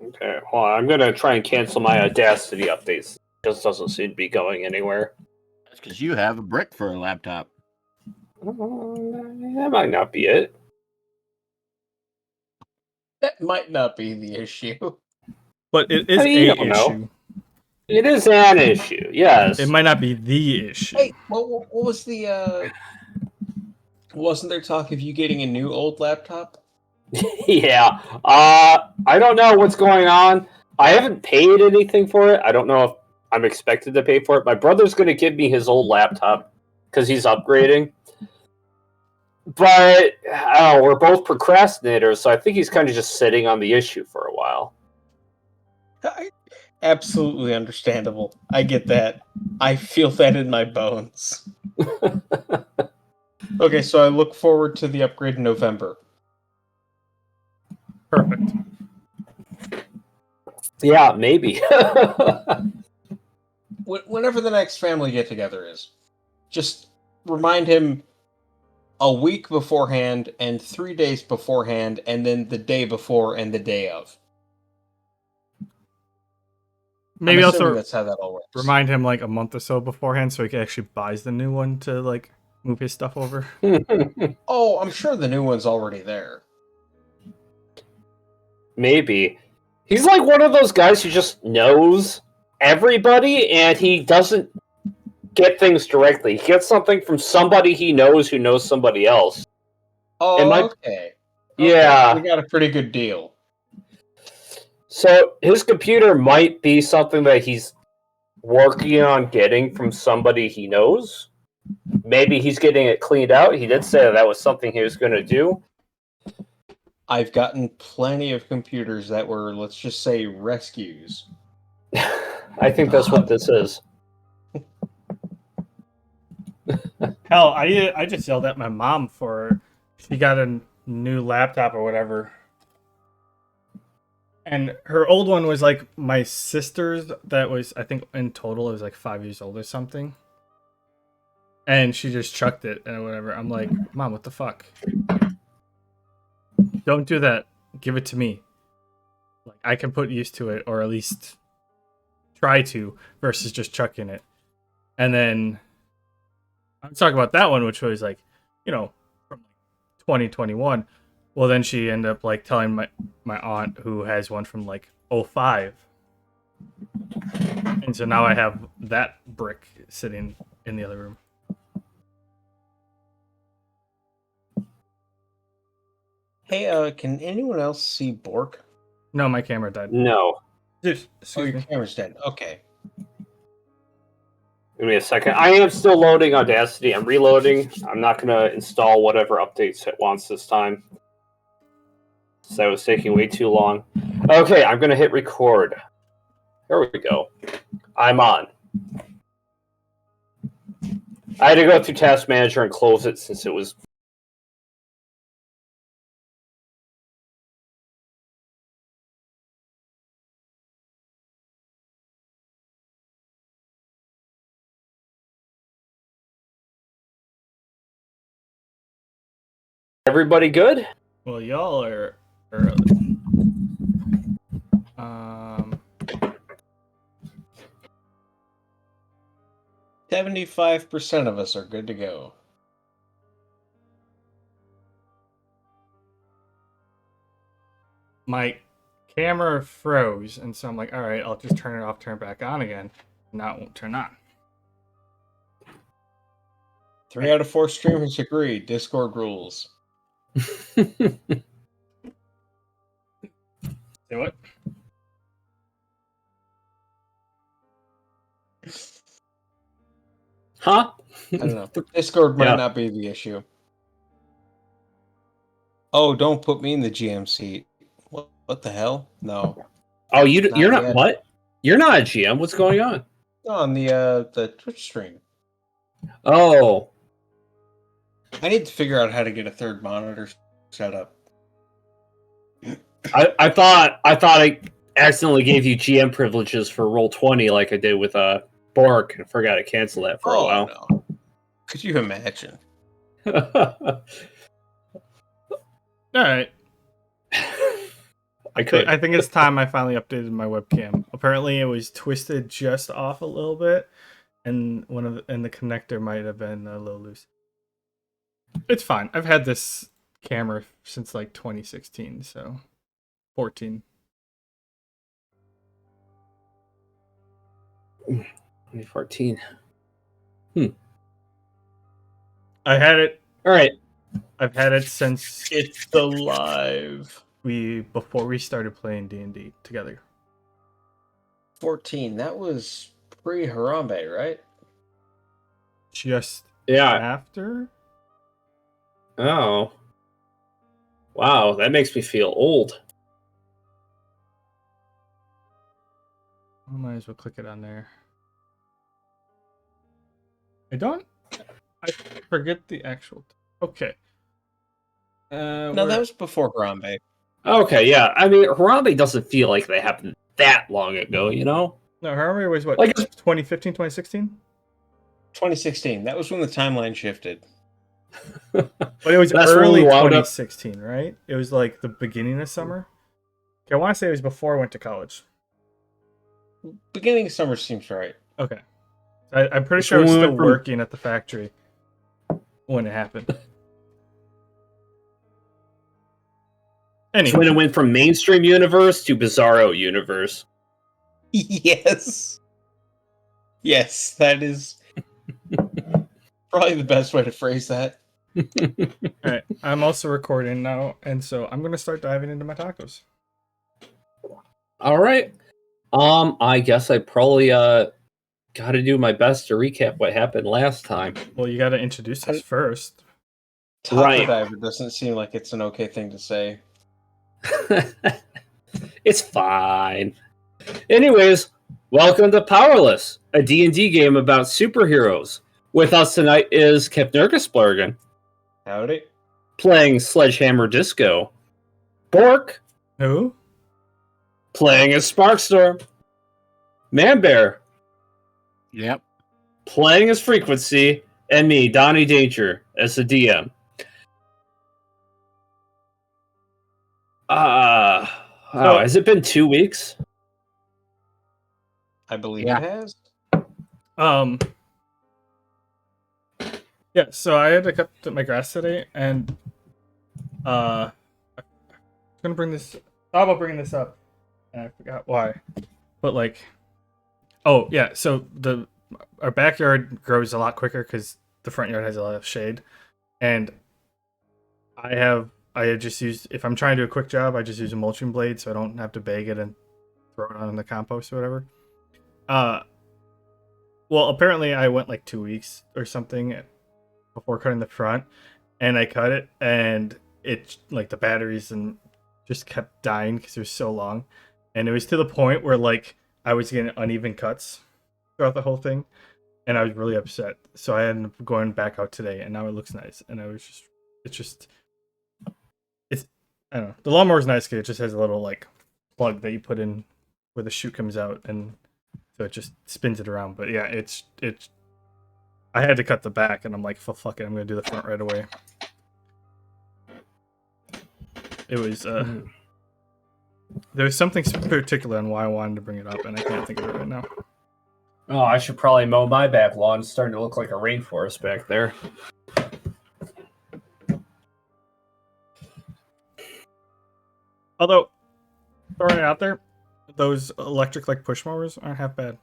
Okay, hold on. I'm gonna try and cancel my Audacity updates. It just doesn't seem to be going anywhere. That's because you have a brick for a laptop. That might not be it. That might not be the issue. But it is you a don't issue. know. It is an issue, yes. It might not be the issue. Hey, what was the? Wasn't there talk of you getting a new old laptop? Yeah. I don't know what's going on. I haven't paid anything for it. I don't know if I'm expected to pay for it. My brother's going to give me his old laptop because he's upgrading. But we're both procrastinators, so I think he's kind of just sitting on the issue for a while. Absolutely understandable. I get that. I feel that in my bones. Okay, so I look forward to the upgrade in November. Perfect. Yeah, maybe. Whenever the next family get-together is, just remind him a week beforehand and 3 days beforehand, and then the day before and the day of. Maybe I'm also assuming that's how that all works. remind him like a month or so beforehand so he actually buys the new one to like move his stuff over. Oh, I'm sure the new one's already there. Maybe. He's like one of those guys who just knows everybody and he doesn't get things directly. He gets something from somebody he knows who knows somebody else. Oh, okay. Yeah. We got a pretty good deal. So his computer might be something that he's working on getting from somebody he knows. Maybe he's getting it cleaned out. He did say that was something he was going to do. I've gotten plenty of computers that were, let's just say, rescues. I think that's what this is. Hell, I just yelled at my mom for she got a new laptop or whatever. And her old one was like my sister's that was, I think in total it was like 5 years old or something. And she just chucked it and whatever. I'm like, Mom, what the fuck? Don't do that. Give it to me. Like I can put use to it, or at least try to, versus just chucking it. And then I'm talking about that one, which was like, from 2021. Well, then she ended up like telling my aunt who has one from like 05. And so now I have that brick sitting in the other room. Hey, can anyone else see Bork? No, my camera died. No. Excuse Your me. camera's dead. Okay. Give me a second. I am still loading Audacity. I'm reloading. I'm not going to install whatever updates it wants this time. So that was taking way too long. Okay, I'm going to hit record. There we go. I'm on. I had to go through Task Manager and close it since it was... Everybody good? Well, y'all are early. 75% of us are good to go. My camera froze, and so I'm like, all right, I'll just turn it off, turn it back on again. Now it won't turn on. 3 out of 4 streamers agree. Discord rules. Say what? Huh? I don't know. Discord might not be the issue. Oh, don't put me in the GM seat. What the hell? No. Oh, you're not yet. what? You're not a GM. What's going on? On the Twitch stream. Oh. I need to figure out how to get a third monitor set up. I thought I accidentally gave you GM privileges for Roll20 like I did with Bork and forgot to cancel that for a while. No. Could you imagine? All right. I could. I think it's time I finally updated my webcam. Apparently, it was twisted just off a little bit, and the connector might have been a little loose. It's fine. I've had this camera since like 2016, so 14. 2014. I had it. All right. I've had it since It's alive. before we started playing D&D together. 14. That was pre-Harambe, right? Just Yeah. after. Oh. Wow, that makes me feel old. I might as well click it on there. I forget the actual. Okay. No, that was before Harambe. Okay, yeah. I mean, Harambe doesn't feel like they happened that long ago, you know? No, Harambe was what? Like- 2015, 2016? 2016. That was when the timeline shifted. But it was That's when early we wound up- 2016, right? It was like the beginning of summer. Okay, I want to say it was before I went to college. Beginning of summer seems right. Okay. I'm pretty That's sure I was when we still went from- working at the factory when it happened. It's Anyway, when it went from mainstream universe to Bizarro universe. Yes. Yes, that is probably the best way to phrase that. all right. I'm also recording now, and so I'm gonna start diving into my tacos. All right. I guess I probably got to do my best to recap what happened last time. Well, you got to introduce us first. Taco Right. diver doesn't seem like it's an okay thing to say. It's fine. Anyways, welcome to Powerless, a D&D game about superheroes. With us tonight is Kepnergisblurgen, Howdy. playing Sledgehammer Disco. Bork, Who? playing as Sparkstorm. Manbear, Yep. playing as Frequency. And me, Donnie Danger, as the DM. So- Has it been 2 weeks? I believe Yeah. it has. Yeah, so I had to cut my grass today, and I'm gonna bring this. Thought about bringing this up, and I forgot why. But like, oh yeah, so our backyard grows a lot quicker because the front yard has a lot of shade, and I had just used, if I'm trying to do a quick job, I just use a mulching blade so I don't have to bag it and throw it on in the compost or whatever. Well, apparently I went like 2 weeks or something before cutting the front, and I cut it, and it, like, the batteries and just kept dying because it was so long, and it was to the point where like I was getting uneven cuts throughout the whole thing, and I was really upset. So I ended up going back out today, and now it looks nice. And I was just, it's I don't know. The lawnmower's nice because it just has a little like plug that you put in where the chute comes out, and so it just spins it around. But yeah, it's. I had to cut the back, and I'm like, fuck it, I'm gonna do the front right away. It was there was something particular on why I wanted to bring it up, and I can't think of it right now. Oh, I should probably mow my back lawn. It's starting to look like a rainforest back there. Although, throwing it out there, those electric like push mowers aren't half bad.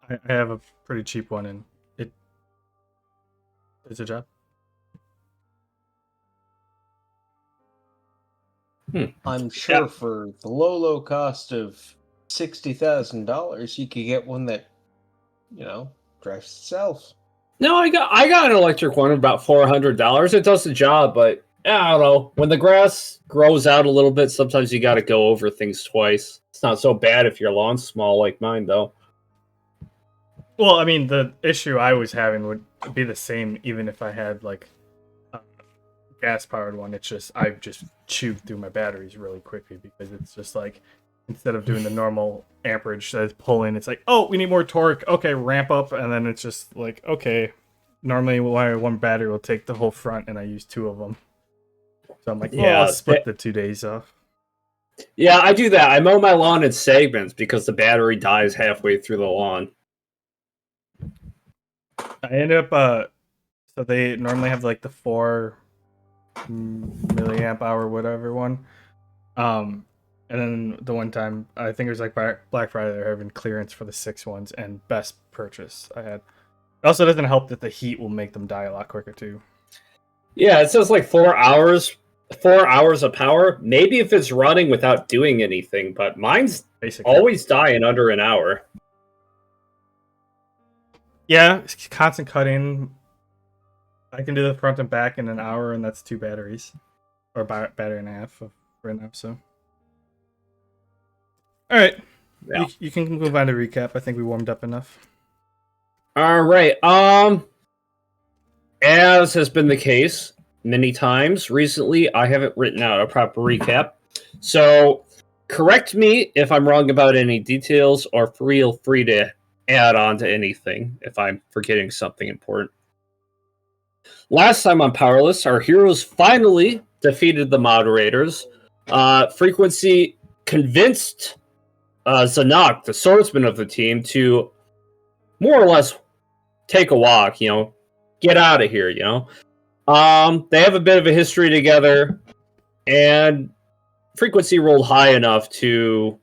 I have a pretty cheap one, and it does a job. I'm sure for the low cost of $60,000, you could get one that, drives itself. No, I got an electric one, about $400. It does the job, but I don't know. When the grass grows out a little bit, sometimes you got to go over things twice. It's not so bad if your lawn's small like mine, though. Well, I mean, the issue I was having would be the same even if I had like a gas-powered one. It's just I just chewed through my batteries really quickly because it's just like instead of doing the normal amperage that's pulling, it's like, oh, we need more torque. Okay, ramp up, and then it's just like, okay. Normally, one battery will take the whole front, and I use two of them. So I'm like, well, Yeah, I'll split the 2 days off. Yeah, I do that. I mow my lawn in segments because the battery dies halfway through the lawn. I end up so they normally have like the 4 milliamp hour whatever one. And then the one time I think it was like Black Friday, they're having clearance for the 6 ones, and best purchase I had. It also doesn't help that the heat will make them die a lot quicker too. Yeah, it says like 4 hours. 4 hours of power. Maybe if it's running without doing anything, but mine's Basically, always die in under an hour. yeah, it's constant cutting. I can do the front and back in an hour, and that's 2 batteries, or battery and a half right now. So, all right, Yeah. you can move on to recap. I think we warmed up enough. All right. As has been the case many times recently, I haven't written out a proper recap. So, correct me if I'm wrong about any details, or feel free to add on to anything if I'm forgetting something important. Last time on Powerless, our heroes finally defeated the moderators. Frequency convinced Zanak, the swordsman of the team, to more or less take a walk, get out of here, They have a bit of a history together, and Frequency rolled high enough to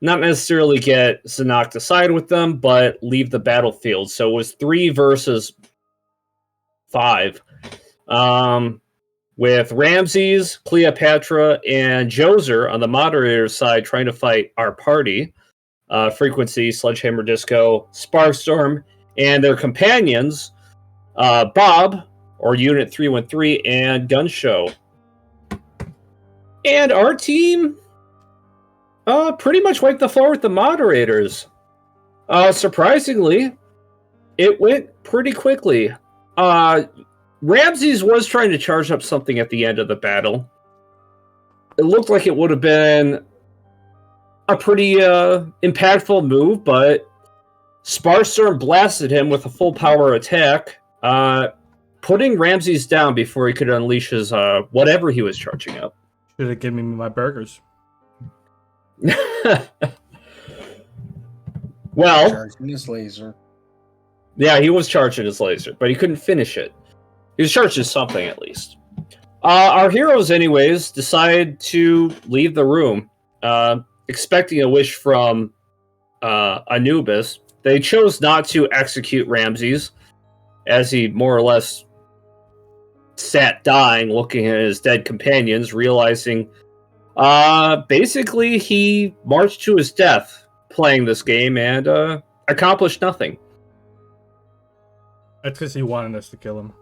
not necessarily get Zanak to side with them, but leave the battlefield. So it was 3 versus 5. With Ramses, Cleopatra, and Joser on the moderator's side trying to fight our party. Frequency, Sledgehammer Disco, Sparkstorm, and their companions, Bob, or Unit 313, and Gunshow. And our team pretty much wiped the floor with the moderators. Surprisingly, it went pretty quickly. Ramses was trying to charge up something at the end of the battle. It looked like it would have been a pretty impactful move, but Sparstorm blasted him with a full power attack, putting Ramses down before he could unleash his whatever he was charging up. Should have given me my burgers. Well, Charging his laser. Yeah, he was charging his laser, but he couldn't finish it. He was charging something, at least. Our heroes, anyways, decide to leave the room, expecting a wish from Anubis. They chose not to execute Ramses, as he more or less sat dying, looking at his dead companions, realizing basically he marched to his death playing this game and accomplished nothing. That's because he wanted us to kill him.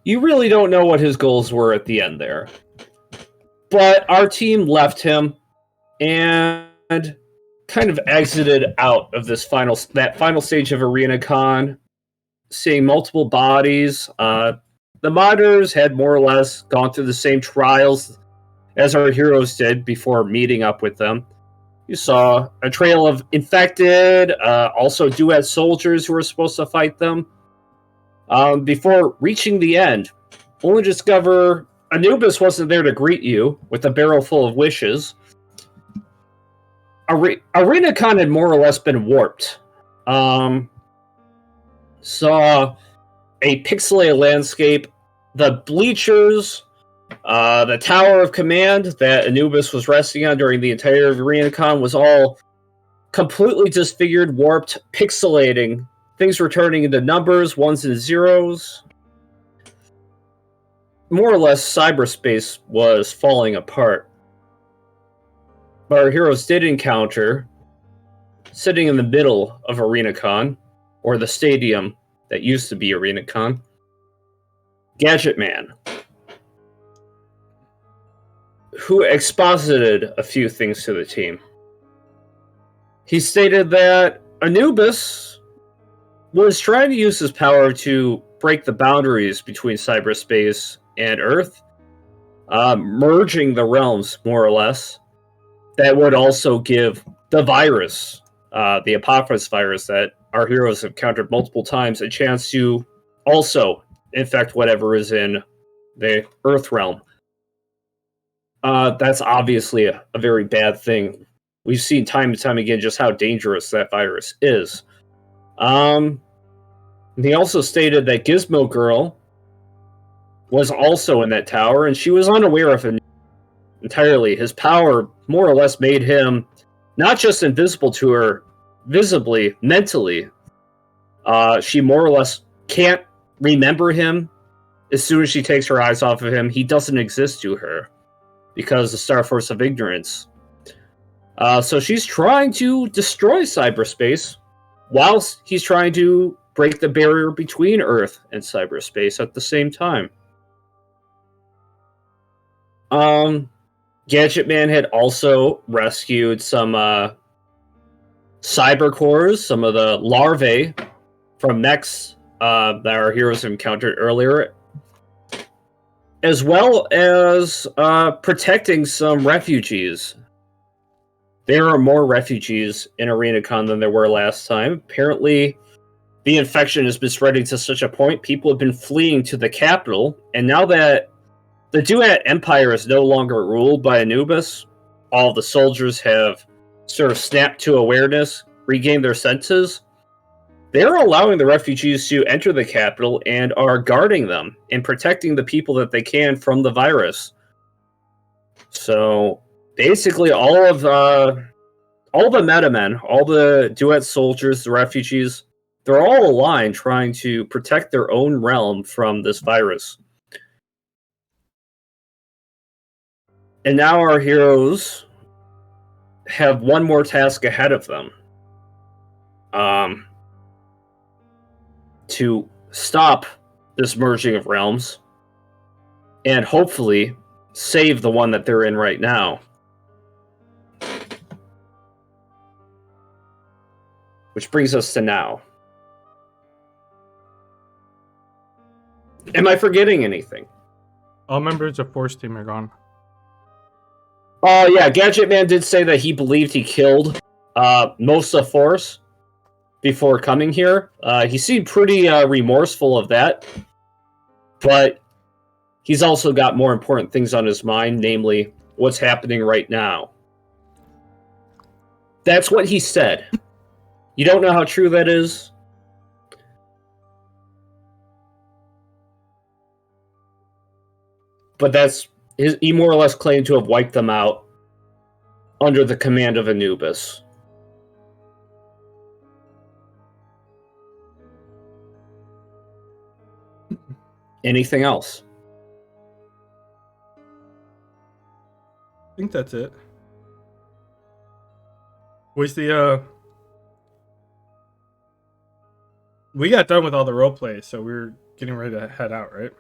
You really don't know what his goals were at the end there. But our team left him and kind of exited out of that final stage of ArenaCon, seeing multiple bodies. The modders had more or less gone through the same trials as our heroes did before meeting up with them. You saw a trail of infected, also duet soldiers who were supposed to fight them. Before reaching the end, only discover Anubis wasn't there to greet you with a barrel full of wishes. ArenaCon had more or less been warped. Saw a pixelated landscape, the bleachers, the Tower of Command that Anubis was resting on during the entire of ArenaCon was all completely disfigured, warped, pixelating. Things were turning into numbers, ones and zeros. More or less, cyberspace was falling apart. But our heroes did encounter, sitting in the middle of ArenaCon, or the stadium that used to be ArenaCon, Gadget Man, who exposited a few things to the team. He stated that Anubis was trying to use his power to break the boundaries between cyberspace and Earth, merging the realms, more or less. That would also give the virus, the Apophis virus that our heroes have encountered multiple times, a chance to also infect whatever is in the Earth realm. That's obviously a very bad thing. We've seen time and time again just how dangerous that virus is. They also stated that Gizmo Girl was also in that tower, and she was unaware of him entirely. His power more or less made him not just invisible to her visibly, mentally. She more or less can't remember him. As soon as she takes her eyes off of him, he doesn't exist to her because the Star Force of Ignorance. So she's trying to destroy cyberspace whilst he's trying to break the barrier between Earth and cyberspace at the same time. Gadget Man had also rescued some cyber cores, some of the larvae from mechs that our heroes encountered earlier, as well as protecting some refugees. There are more refugees in ArenaCon than there were last time. Apparently, the infection has been spreading to such a point, people have been fleeing to the capital, and now that the Duat Empire is no longer ruled by Anubis, all the soldiers have sort of snapped to awareness, regained their senses. They're allowing the refugees to enter the capital and are guarding them and protecting the people that they can from the virus. So basically, all the metamen, all the Duat soldiers, the refugees, they're all aligned trying to protect their own realm from this virus. And now our heroes have one more task ahead of them. To stop this merging of realms and hopefully save the one that they're in right now. Which brings us to now. Am I forgetting anything? All members of Force Team are gone. Yeah, Gadget Man did say that he believed he killed most of Force before coming here. He seemed pretty remorseful of that, but he's also got more important things on his mind, namely what's happening right now. That's what he said. You don't know how true that is? But he more or less claimed to have wiped them out under the command of Anubis. Anything else? I think that's it. Was the we got done with all the role plays, so we were getting ready to head out, right?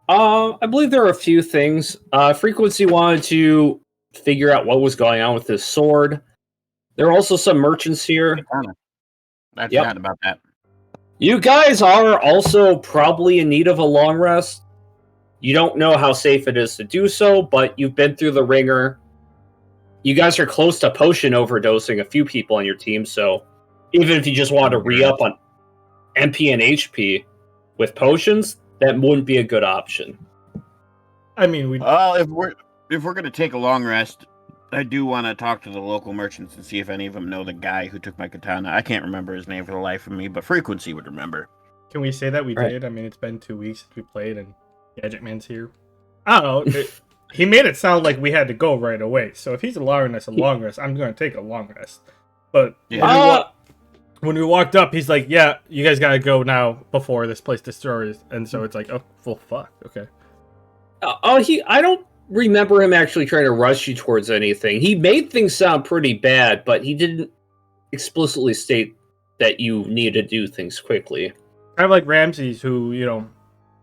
I believe there are a few things. Frequency wanted to figure out what was going on with his sword. There are also some merchants here. I forgot about that. You guys are also probably in need of a long rest. You don't know how safe it is to do so, but you've been through the ringer. You guys are close to potion overdosing a few people on your team, so even if you just want to re-up on MP and HP with potions, that wouldn't be a good option. I mean, if we're gonna take a long rest, I do want to talk to the local merchants and see if any of them know the guy who took my katana. I can't remember his name for the life of me, but Frequency would remember. Can we say that we Right. did? I mean, it's been 2 weeks since we played, and Gadget Man's here. I don't know. He made it sound like we had to go right away. So if he's allowing us a long rest, I'm going to take a long rest. But when we walked up, he's like, "Yeah, you guys gotta go now before this place destroys." And so it's like, "Oh, well, fuck, okay." I don't remember him actually trying to rush you towards anything. He made things sound pretty bad, but he didn't explicitly state that you need to do things quickly. Kind of like Ramses, who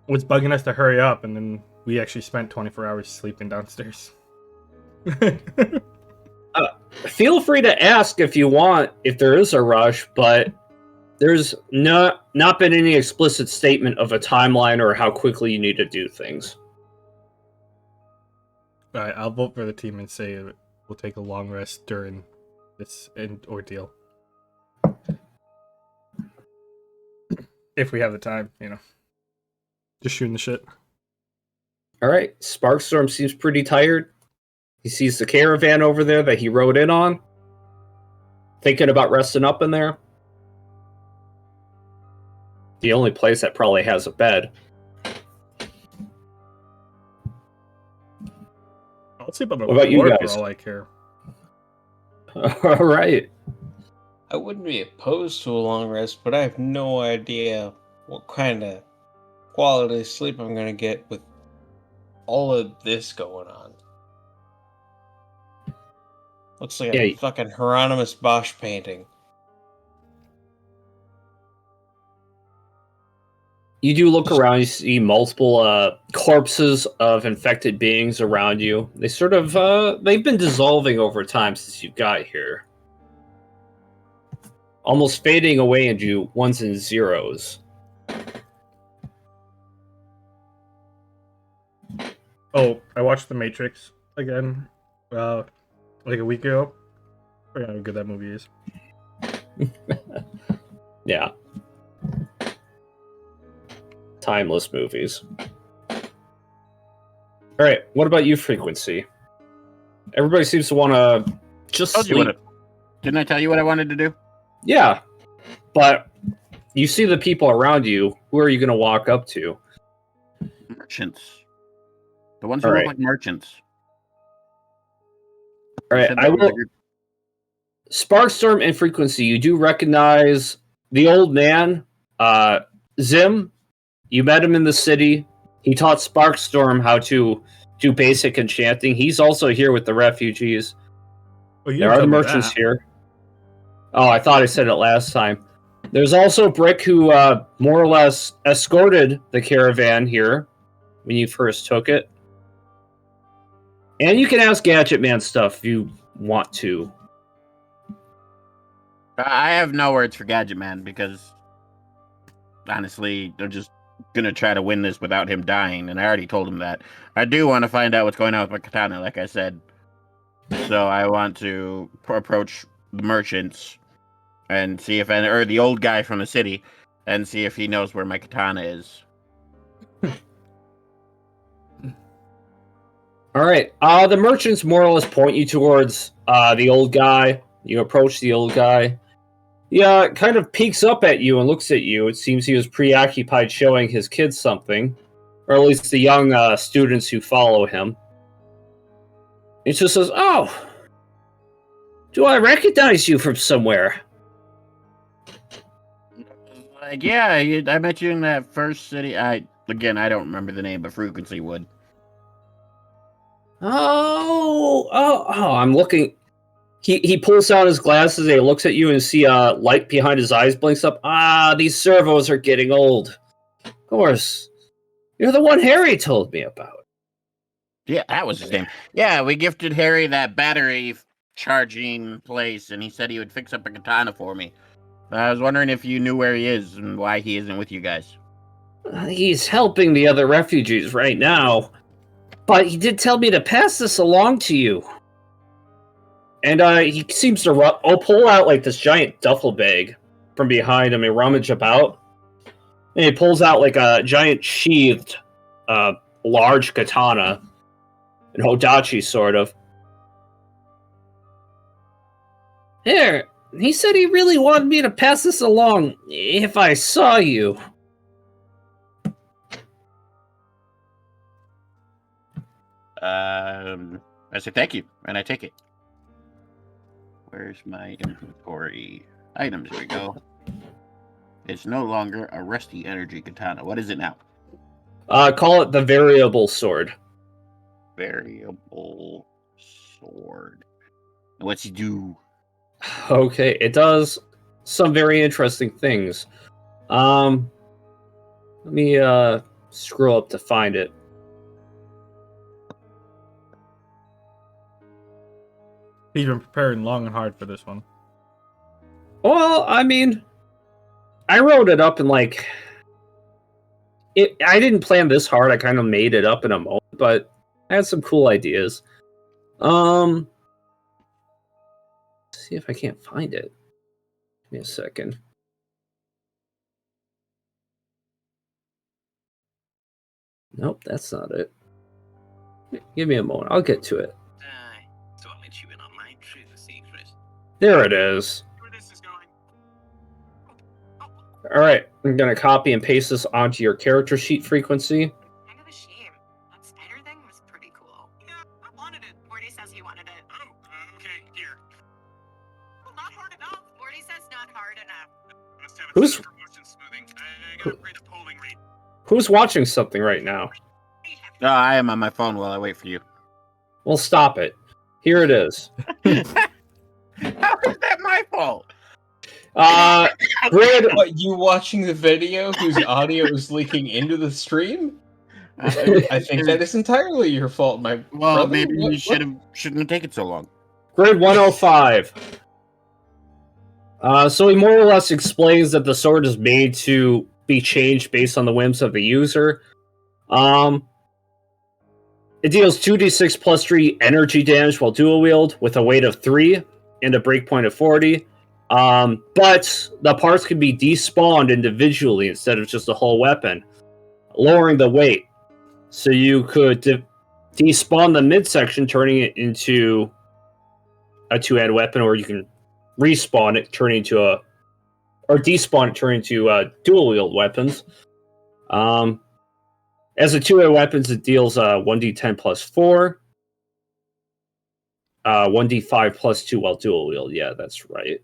was bugging us to hurry up, and then we actually spent 24 hours sleeping downstairs. Feel free to ask if you want, if there is a rush, but there's not been any explicit statement of a timeline or how quickly you need to do things. All right, I'll vote for the team and say we'll take a long rest during this ordeal. if we have the time, just shooting the shit. All right. Sparkstorm seems pretty tired. He sees the caravan over there that he rode in on. Thinking about resting up in there. The only place that probably has a bed. I'll sleep on the What about you floor guys? for all I care. All right. I wouldn't be opposed to a long rest, but I have no idea what kind of quality sleep I'm going to get with all of this going on. Looks like a Yeah. fucking Hieronymus Bosch painting. You do look around, you see multiple corpses of infected beings around you. They sort of, they've been dissolving over time since you got here. Almost fading away into ones and zeros. Oh, I watched The Matrix again, like a week ago. I forgot how good that movie is. Yeah. Timeless movies. Alright, what about you, Frequency? Everybody seems to want to just sleep. Didn't I tell you what I wanted to do? Yeah, but you see the people around you. Who are you going to walk up to? Merchants. The ones who All look right. like merchants. All You right, said I that was a will. group- Sparkstorm and Frequency, you do recognize the old man, Zim. You met him in the city. He taught Sparkstorm how to do basic enchanting. He's also here with the refugees. Well, you There didn't are the tell me merchants that. here. Oh, I thought I said it last time. There's also Brick, who more or less escorted the caravan here when you first took it. And you can ask Gadget Man stuff if you want to. I have no words for Gadget Man because honestly, I'm just gonna try to win this without him dying, and I already told him that. I do want to find out what's going on with my katana, like I said. So I want to approach the merchants and see if or the old guy from the city and see if he knows where my katana is. All right. The merchants more or less point you towards the old guy. You approach the old guy. He kind of peeks up at you and looks at you. It seems he was preoccupied showing his kids something, or at least the young students who follow him. He just says, "Oh, do I recognize you from somewhere?" Like, yeah, I met you in that first city. I don't remember the name, but Frequency would. Oh! I'm looking. He pulls down his glasses and he looks at you and see a light behind his eyes blinks up. These servos are getting old. Of course. You're the one Harry told me about. Yeah, that was his name. Yeah, we gifted Harry that battery charging place, and he said he would fix up a katana for me. I was wondering if you knew where he is and why he isn't with you guys. He's helping the other refugees right now. But he did tell me to pass this along to you. And he seems to pull out like this giant duffel bag from behind him and rummage about. And he pulls out like a giant sheathed large katana. An Hodachi, sort of. Here, he said he really wanted me to pass this along if I saw you. I said thank you, and I take it. Where's my inventory? Items, here we go. It's no longer a rusty energy katana. What is it now? Call it the variable sword. Variable sword. What's he do? Okay, it does some very interesting things. Let me scroll up to find it. He's been preparing long and hard for this one. Well, I mean, I wrote it up in like I didn't plan this hard. I kind of made it up in a moment, but I had some cool ideas. Let's see if I can't find it. Give me a second. Nope, that's not it. Give me a moment. I'll get to it. So I'll let you in on my true secret. There it is. Where this is going? All right, I'm gonna copy and paste this onto your character sheet frequency. Kind of a shame. That spider thing was pretty cool. Yeah, I wanted it. Morty says he wanted it. Oh, okay, here. Well, not hard enough. Morty says not hard enough. Must have Who's- a motion smoothing. I gotta upgrade the polling rate. Who's watching something right now? No, I am on my phone while I wait for you. Well, stop it. Here it is. How is that my fault? Grid. What, you watching the video whose audio is leaking into the stream? I think that is entirely your fault, my Well, brother. maybe What- you shouldn't have taken so long. Grid 105. So he more or less explains that the sword is made to be changed based on the whims of the user. It deals 2d6 plus 3 energy damage while dual wield with a weight of 3 and a breakpoint of 40. But the parts can be despawned individually instead of just a whole weapon, lowering the weight. So you could despawn the midsection, turning it into a two-handed weapon, or you can respawn it, turning into or despawn it, turning into dual wield weapons. As a two-handed weapons, it deals 1d10 plus 4, 1d5 plus 2 while dual wield. Yeah, that's right.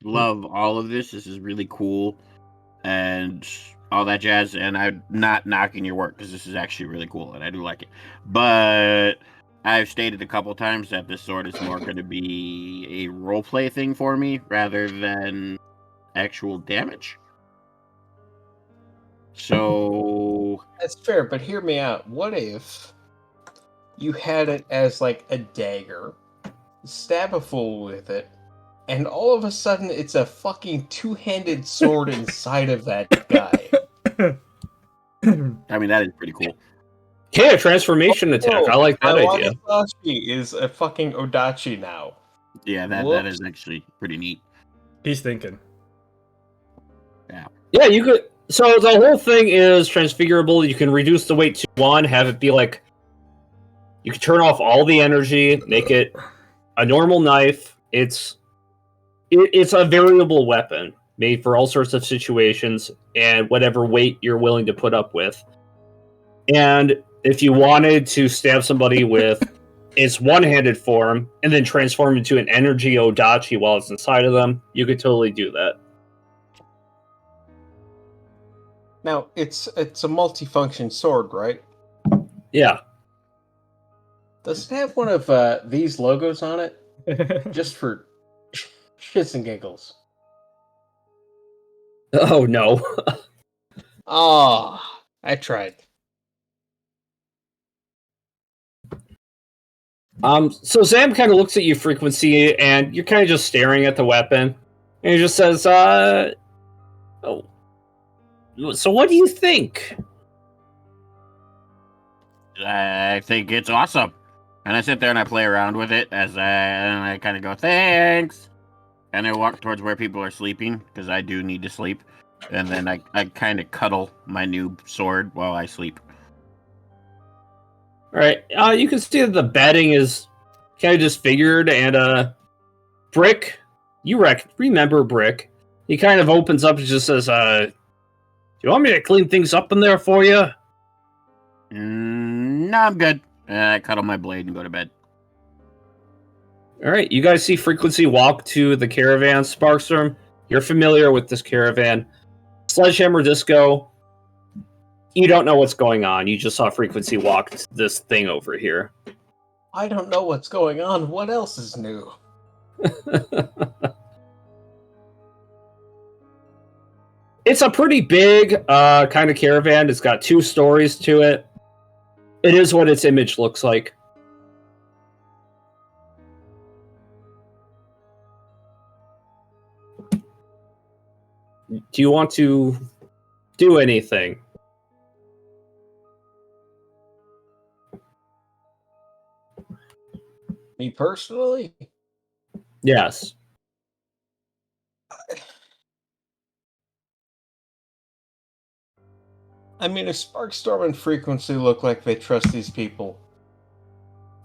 Love all of this. This is really cool, and all that jazz. And I'm not knocking your work because this is actually really cool, and I do like it. But I've stated a couple times that this sword is more going to be a roleplay thing for me rather than actual damage. So That's fair, but hear me out. What if you had it as like a dagger, stab a fool with it, and all of a sudden it's a fucking two-handed sword inside of that guy? I mean, that is pretty cool. Okay, a transformation attack. I like that idea. Wanisashi is a fucking Odachi now. Yeah, that Whoops. is actually pretty neat. He's thinking. Yeah, you could. So the whole thing is transfigurable. You can reduce the weight to 1, have it be like you can turn off all the energy, make it a normal knife. It's a variable weapon made for all sorts of situations and whatever weight you're willing to put up with. And if you wanted to stab somebody with its one-handed form and then transform into an energy Odachi while it's inside of them, you could totally do that. Now, it's a multifunction sword, right? Yeah. Does it have one of these logos on it? Just for shits and giggles. Oh, no. Ah, I tried. So Zam kind of looks at you, Frequency, and you're kind of just staring at the weapon. And he just says, oh. So what do you think? I think it's awesome. And I sit there and I play around with it and I kind of go, thanks. And I walk towards where people are sleeping because I do need to sleep. And then I kind of cuddle my new sword while I sleep. All right. You can see that the bedding is kind of disfigured, and Brick, you remember Brick? He kind of opens up and just says, "Do you want me to clean things up in there for you?" No, I'm good. I cuddle my blade and go to bed. All right. You guys see Frequency walk to the caravan, Sparkstorm. You're familiar with this caravan. Sledgehammer Disco. You don't know what's going on. You just saw Frequency walk to this thing over here. I don't know what's going on. What else is new? It's a pretty big kind of caravan. It's got 2 stories to it. It is what its image looks like. Do you want to do anything? Me personally? Yes. I mean, if Sparkstorm and Frequency look like they trust these people,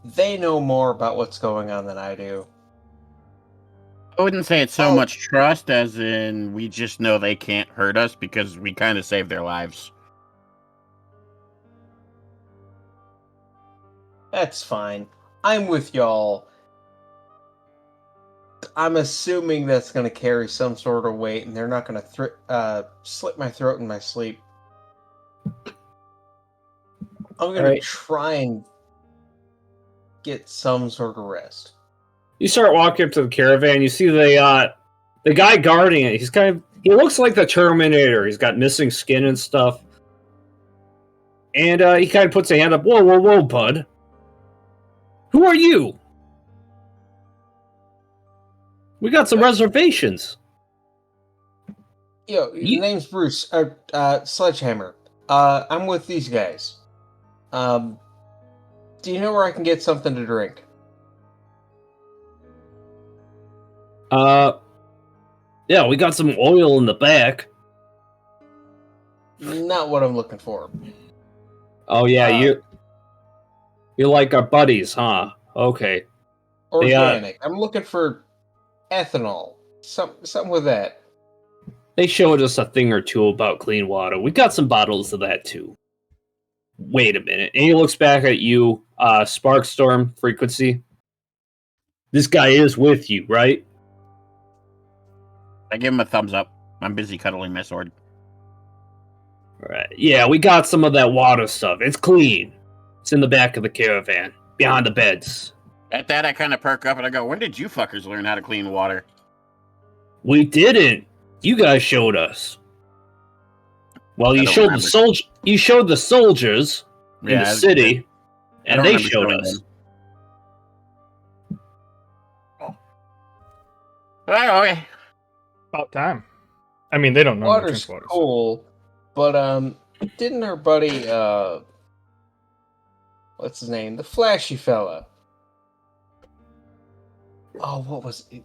they know more about what's going on than I do. I wouldn't say it's so Oh. much trust as in we just know they can't hurt us because we kind of saved their lives. That's fine. I'm with y'all. I'm assuming that's going to carry some sort of weight, and they're not going to slit my throat in my sleep. I'm going Alright. to try and get some sort of rest. You start walking up to the caravan. You see the guy guarding it. He looks like the Terminator. He's got missing skin and stuff. And he kind of puts a hand up. Whoa, whoa, whoa, bud. Who are you? We got some reservations. Yo, your name's Bruce. Sledgehammer. I'm with these guys. Do you know where I can get something to drink? Yeah, we got some oil in the back. Not what I'm looking for. Oh yeah, you're like our buddies, huh? Okay. Organic. I'm looking for ethanol. Something with that. They showed us a thing or two about clean water. We got some bottles of that too. Wait a minute. And he looks back at you, Sparkstorm Frequency. This guy is with you, right? I give him a thumbs up. I'm busy cuddling my sword. Right. Yeah, we got some of that water stuff. It's clean. It's in the back of the caravan, behind the beds. At that, I kind of perk up and I go, when did you fuckers learn how to clean water? We didn't. You guys showed us. Well, you showed the soldiers in the city, and they showed us. Oh, okay. About time. I mean, they don't know Water's water. cool, but didn't our buddy what's his name? The flashy fella. Oh, what was it?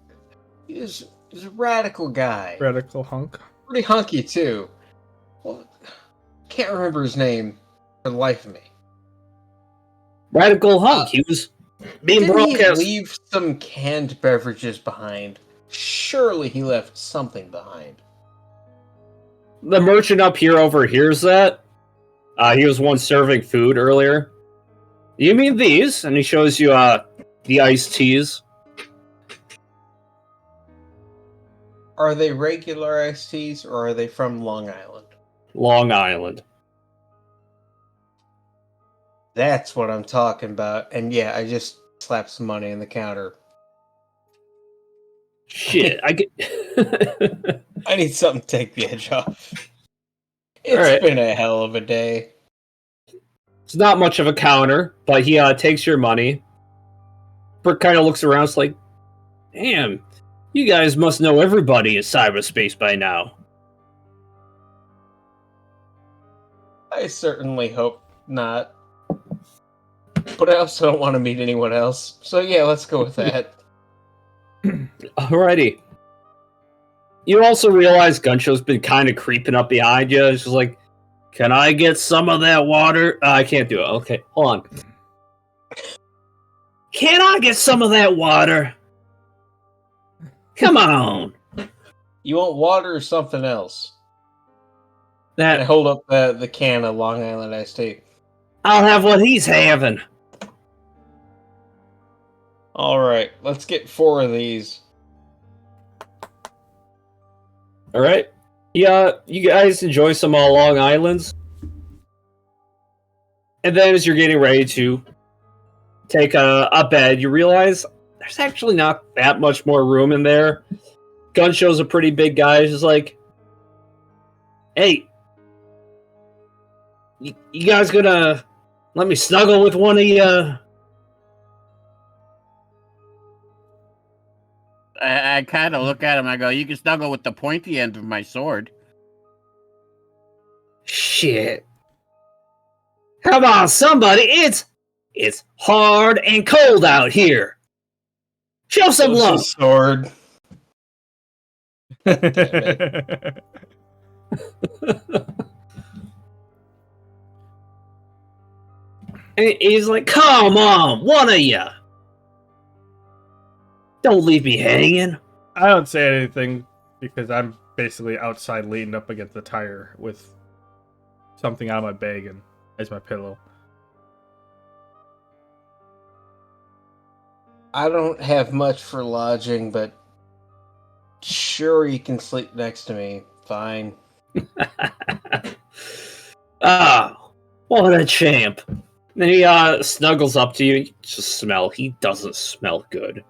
He was a radical guy. Radical hunk. Pretty hunky too. Well, can't remember his name for the life of me. Radical hunk. He was being Didn't he broadcast. leave some canned beverages behind? Surely he left something behind. The merchant up here overhears that. He was one serving food earlier. You mean these? And he shows you the iced teas. Are they regular iced teas or are they from Long Island? Long Island. That's what I'm talking about. And yeah, I just slapped some money in the counter. Shit, I get. I need something to take the edge off. It's Alright. been a hell of a day. It's not much of a counter, but he takes your money. Bert kind of looks around. It's like, damn, you guys must know everybody in cyberspace by now. I certainly hope not. But I also don't want to meet anyone else. So yeah, let's go with that. Alrighty. You also realize Gunshow's been kind of creeping up behind you. It's just like, can I get some of that water? I can't do it. Okay, hold on. Can I get some of that water? Come on. You want water or something else? And I That hold up the can of Long Island iced tea. I'll have what he's having. Alright, let's get 4 of these. Alright. Yeah, you guys enjoy some Long Islands. And then as you're getting ready to take a bed, you realize there's actually not that much more room in there. Gunshow's a pretty big guy. He's just like, hey, you guys gonna let me snuggle with one of you? I kind of look at him and I go, you can snuggle with the pointy end of my sword. Shit. Come on, somebody. It's hard and cold out here. Show some Shows love. his sword. And he's like, come on, one of you. Don't leave me hanging. I don't say anything because I'm basically outside leaning up against the tire with something out of my bag and as my pillow. I don't have much for lodging, but sure, you can sleep next to me. Fine. Ah, what a champ. Then he snuggles up to you. You just smell. He doesn't smell good.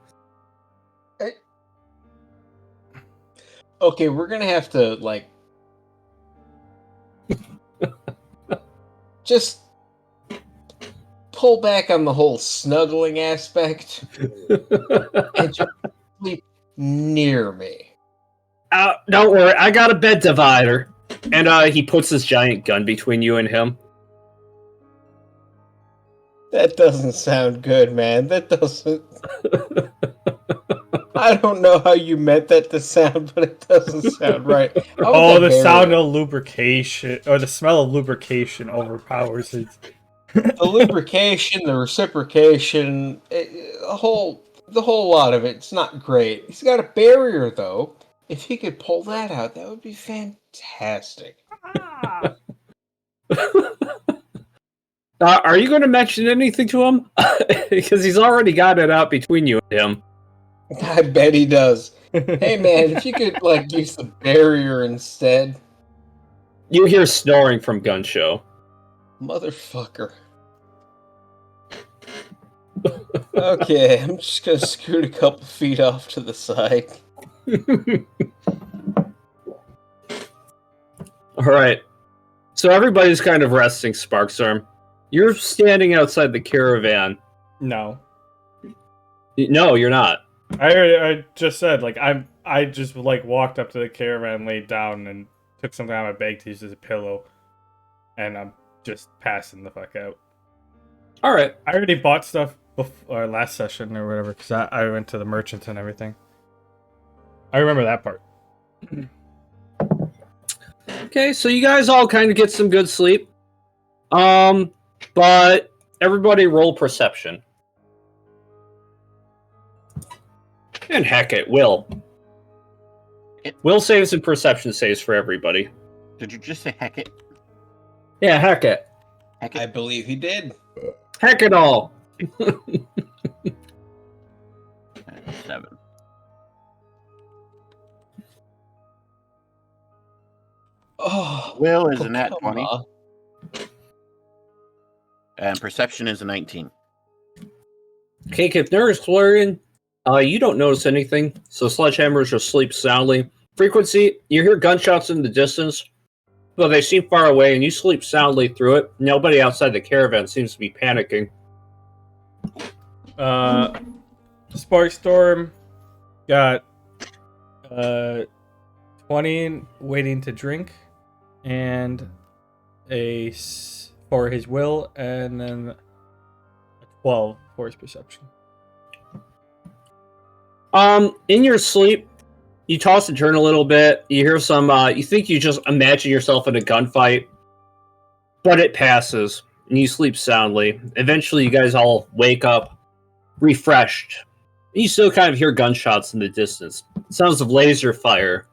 Okay, we're gonna have to, like, just pull back on the whole snuggling aspect and just sleep near me. Don't worry, I got a bed divider. And he puts his giant gun between you and him. That doesn't sound good, man. That doesn't. I don't know how you meant that to sound, but it doesn't sound right. How would Oh, that the barrier- sound of lubrication or the smell of lubrication overpowers it. the lubrication, the reciprocation, the whole lot of it. It's not great. He's got a barrier though. If he could pull that out, that would be fantastic. Are you going to mention anything to him? Because he's already got it out between you and him. I bet he does. Hey man, if you could like use the barrier instead, You hear snoring from Gun Show. motherfucker. Okay, I'm just gonna scoot a couple feet off to the side. Alright. So everybody's kind of resting, Sparksarm. You're standing outside the caravan. No, No, you're not. I just said like I just like walked up to the caravan, laid down, and took something out of my bag to use as a pillow, and I'm just passing the fuck out. Alright. I already bought stuff before last session or whatever because I went to the merchants and everything. I remember that part. Okay, so you guys all kind of get some good sleep. But everybody roll perception. And heck it, Will. Will saves and perception saves for everybody. Did you just say heck it? Yeah, heck it. Heck I it? believe he did. Heck it all. 7. Oh, Will is a nat come 20, on. and perception is a 19. Okay, Kipnerian, you don't notice anything, so sledgehammers just sleep soundly. Frequency, you hear gunshots in the distance, but they seem far away, and you sleep soundly through it. Nobody outside the caravan seems to be panicking. Sparkstorm got 20 waiting to drink, and for his will, and then a 12 for his perception. In your sleep, you toss and turn a little bit. You hear some, you think you just imagine yourself in a gunfight, but it passes, and you sleep soundly. Eventually, you guys all wake up, refreshed. You still kind of hear gunshots in the distance. Sounds of laser fire.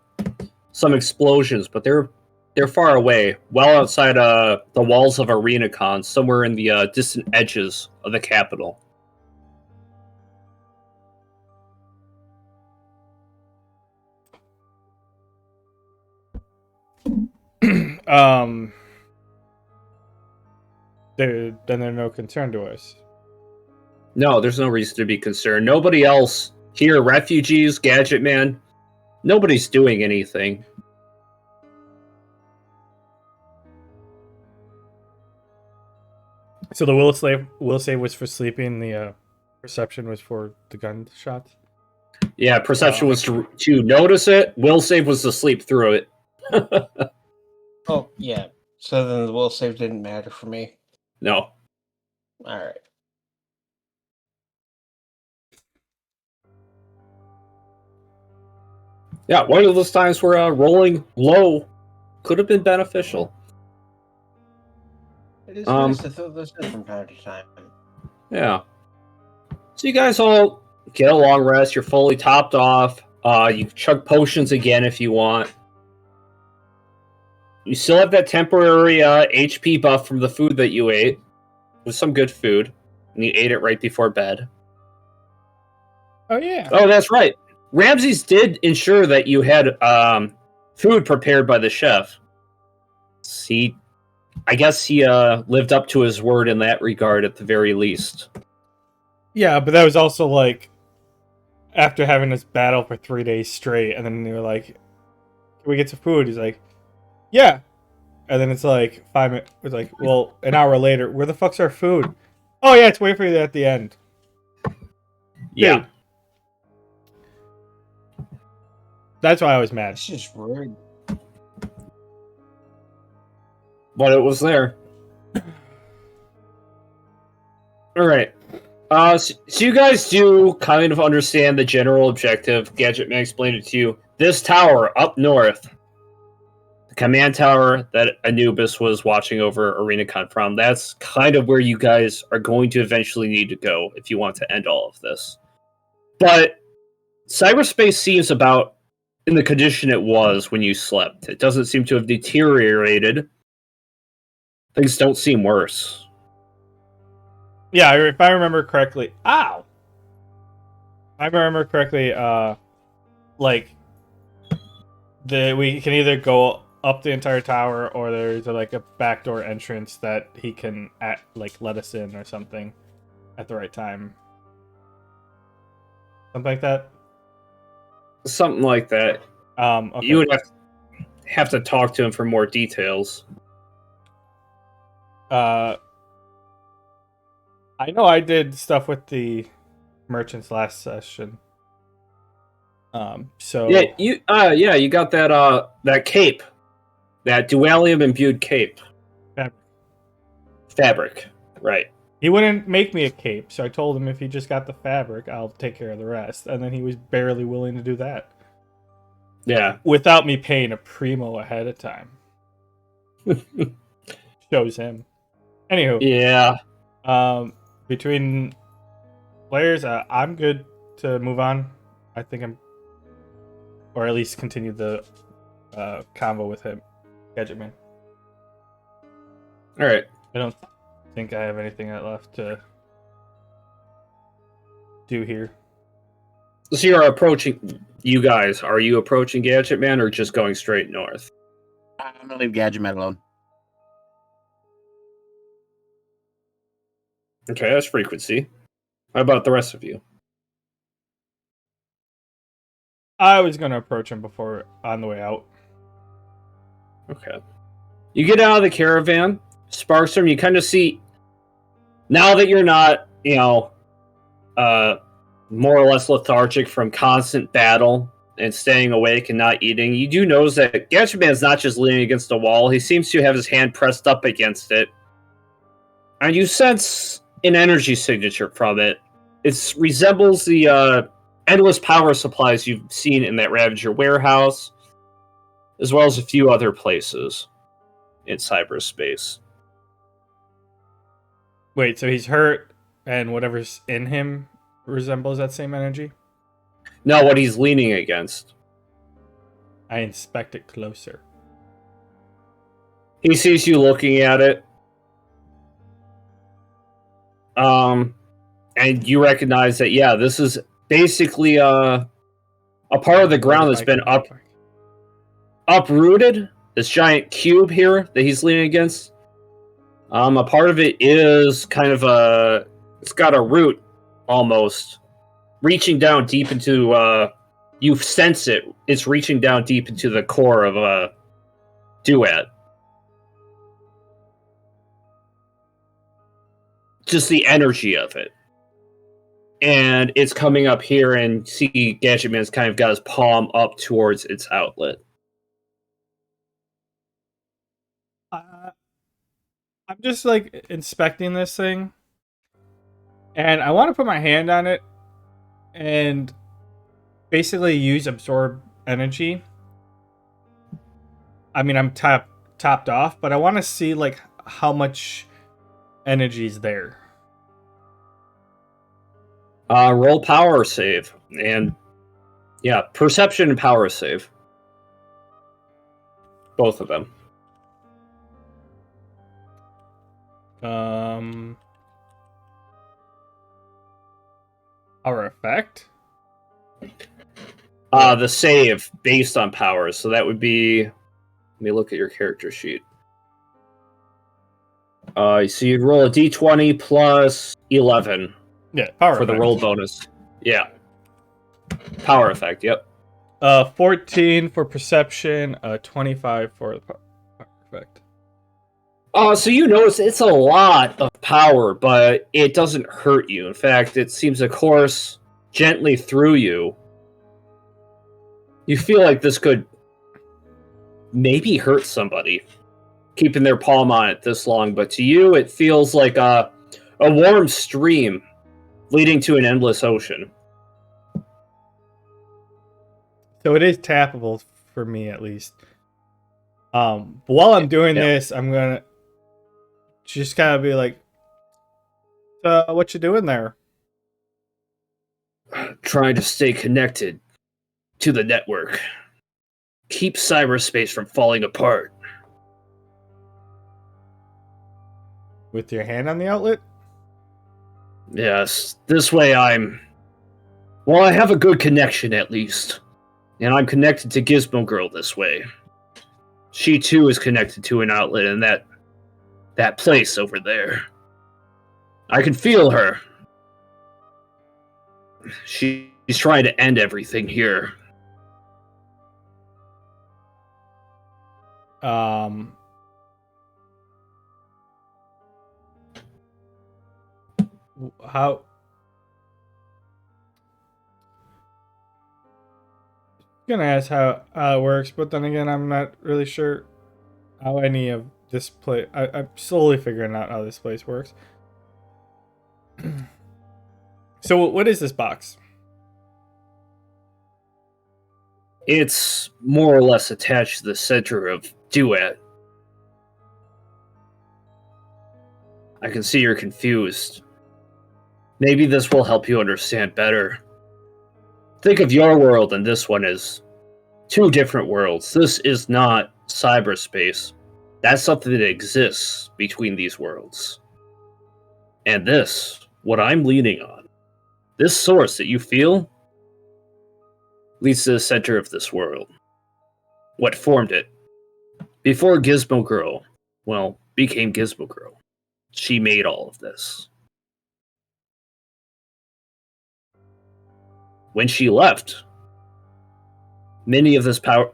Some explosions, but they're far away, well outside the walls of ArenaCon, somewhere in the distant edges of the capital. They're no concern to us. No, there's no reason to be concerned. Nobody else here, refugees, Gadget Man, nobody's doing anything. So the will save was for sleeping. The perception was for the gunshots. Yeah, perception was to notice it. Will save was to sleep through it. Oh, yeah. So then the will save didn't matter for me. No. Alright. Yeah, one of those times where rolling low could have been beneficial. It is nice to throw those in from time to time. Yeah. So you guys all get a long rest. You're fully topped off. You chug potions again if you want. You still have that temporary HP buff from the food that you ate. It was some good food. And you ate it right before bed. Oh yeah. Oh, that's right. Ramses did ensure that you had food prepared by the chef. I guess he lived up to his word in that regard at the very least. Yeah, but that was also like after having this battle for 3 days straight, and then they were like, "Can we get some food?" He's like, "Yeah." And then it's like 5 minutes. It's like, well, an hour later, where the fuck's our food? Oh yeah, it's waiting for you at the end. Yeah. Dude. That's why I was mad. It's just rude. But it was there. Alright. So you guys do kind of understand the general objective. Gadget Man explained it to you. This tower up north, the command tower that Anubis was watching over ArenaCon from, that's kind of where you guys are going to eventually need to go if you want to end all of this. But cyberspace seems about in the condition it was when you slept. It doesn't seem to have deteriorated. Things don't seem worse. Yeah, if I remember correctly. Ow! I remember correctly, like, we can either go up the entire tower or there's like a backdoor entrance that he can let us in or something at the right time. Something like that? Something like that. Okay. You would have to talk to him for more details. I know I did stuff with the merchants last session. So Yeah, you got that cape, that dualium imbued cape. Fabric, right? he wouldn't make me a cape, so I told him if he just got the fabric, I'll take care of the rest. And then he was barely willing to do that. Yeah. Without me paying a primo ahead of time. Shows him. Anywho. Yeah. Between players, I'm good to move on. I think or at least continue the convo with him, Gadget Man. All right. I don't think I have anything left to do here. So you're approaching. You guys, are you approaching Gadget Man or just going straight north? I'm gonna leave Gadget Man alone. Okay, that's frequency. How about the rest of you? I was gonna approach him before on the way out. Okay. You get out of the caravan, Sparkstorm. You kind of see now that you're not, more or less lethargic from constant battle and staying awake and not eating. You do notice that Gadget Man is not just leaning against the wall. He seems to have his hand pressed up against it, and you sense an energy signature from it. It resembles the endless power supplies you've seen in that Ravager warehouse, as well as a few other places in cyberspace. Wait, so he's hurt, and whatever's in him resembles that same energy? No, what he's leaning against. I inspect it closer. He sees you looking at it. And you recognize that, yeah, this is basically a part of the ground that's been uprooted. This giant cube here that he's leaning against. A part of it is kind of it's got a root almost reaching down deep into you sense it. It's reaching down deep into the core of a duet. Just the energy of it. And it's coming up here, and see Gadget Man's kind of got his palm up towards its outlet. I'm just like inspecting this thing, and I want to put my hand on it and basically use absorb energy. I mean, I'm topped off, but I want to see like how much energy's there. Roll power save. And yeah, perception and power save. Both of them. Our effect? The save based on power. So that would be... Let me look at your character sheet. So you'd roll a d20 plus 11 Yeah, power for the effect. roll bonus. Yeah. Power effect, yep. 14 for perception, 25 for the power effect. So you notice it's a lot of power, but it doesn't hurt you. In fact, it seems to course gently through you. You feel like this could maybe hurt somebody, keeping their palm on it this long, but to you it feels like a warm stream leading to an endless ocean. So it is tappable for me at least. But while I'm doing this, I'm gonna just kind of be like, what you doing there? Trying to stay connected to the network. Keep cyberspace from falling apart. With your hand on the outlet? Yes, this way I have a good connection at least. And I'm connected to Gizmo Girl this way. She too is connected to an outlet in that place over there. I can feel her. She's trying to end everything here. How? Gonna ask how it works, but then again, I'm not really sure how any of this play. I'm slowly figuring out how this place works. So, what is this box? It's more or less attached to the center of Duet. I can see you're confused. Maybe this will help you understand better. Think of your world and this one as two different worlds. This is not cyberspace. That's something that exists between these worlds. And this, what I'm leaning on, this source that you feel, leads to the center of this world. What formed it? Before Gizmo Girl, became Gizmo Girl. She made all of this. When she left, many of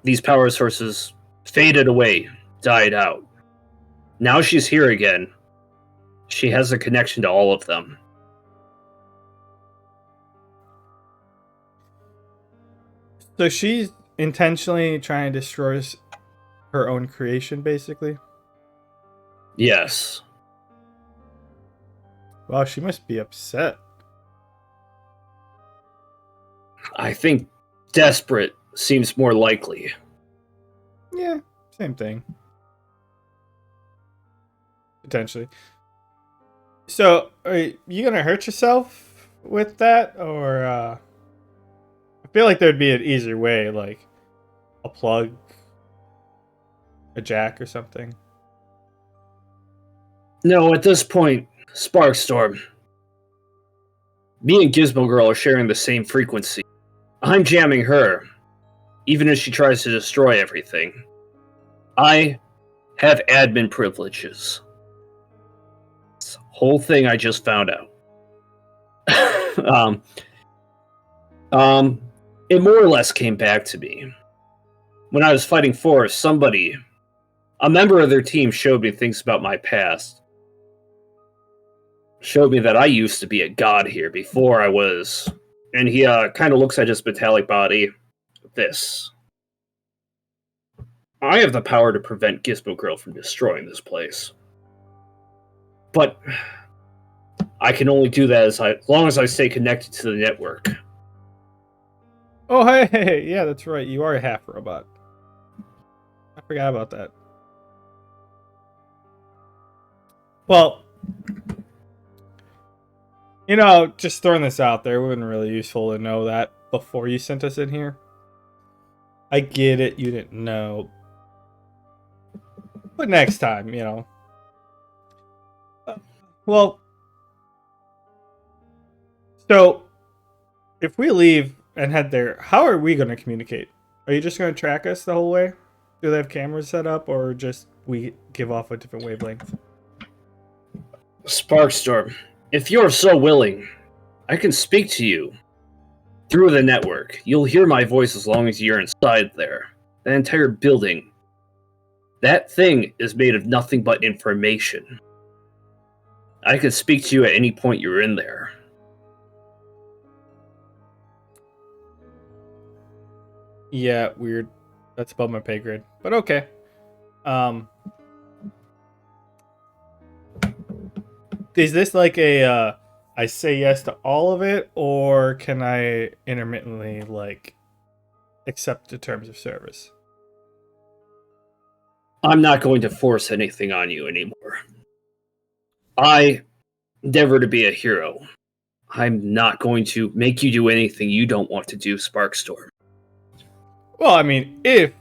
these power sources faded away, died out. Now she's here again. She has a connection to all of them. So she's intentionally trying to destroy her own creation, basically? Yes. Wow, she must be upset. I think desperate seems more likely. Yeah, same thing. Potentially. So, are you gonna hurt yourself with that? Or, I feel like there'd be an easier way, like a plug, a jack, or something. No, at this point, Sparkstorm. Me and Gizmo Girl are sharing the same frequency. I'm jamming her, even as she tries to destroy everything. I have admin privileges. This whole thing I just found out. It more or less came back to me. When I was fighting Force, a member of their team showed me things about my past. Showed me that I used to be a god here before I was... And he kind of looks at his metallic body. This. I have the power to prevent Gizmo Girl from destroying this place. But I can only do that as long as I stay connected to the network. Oh, hey, yeah, that's right. You are a half robot. I forgot about that. Well, You know, just throwing this out there, it would have been really useful to know that before you sent us in here. I get it, you didn't know. But next time, you know. Well, so if we leave and head there, how are we going to communicate? Are you just going to track us the whole way? Do they have cameras set up, or just we give off a different wavelength? Sparkstorm, if you're so willing, I can speak to you through the network. You'll hear my voice as long as you're inside there. The entire building. That thing is made of nothing but information. I can speak to you at any point you're in there. Yeah, weird. That's above my pay grade. But okay. Is this like a I say yes to all of it, or can I intermittently like accept the terms of service? I'm not going to force anything on you anymore. I endeavor to be a hero. I'm not going to make you do anything you don't want to do, Sparkstorm. Well, I mean, if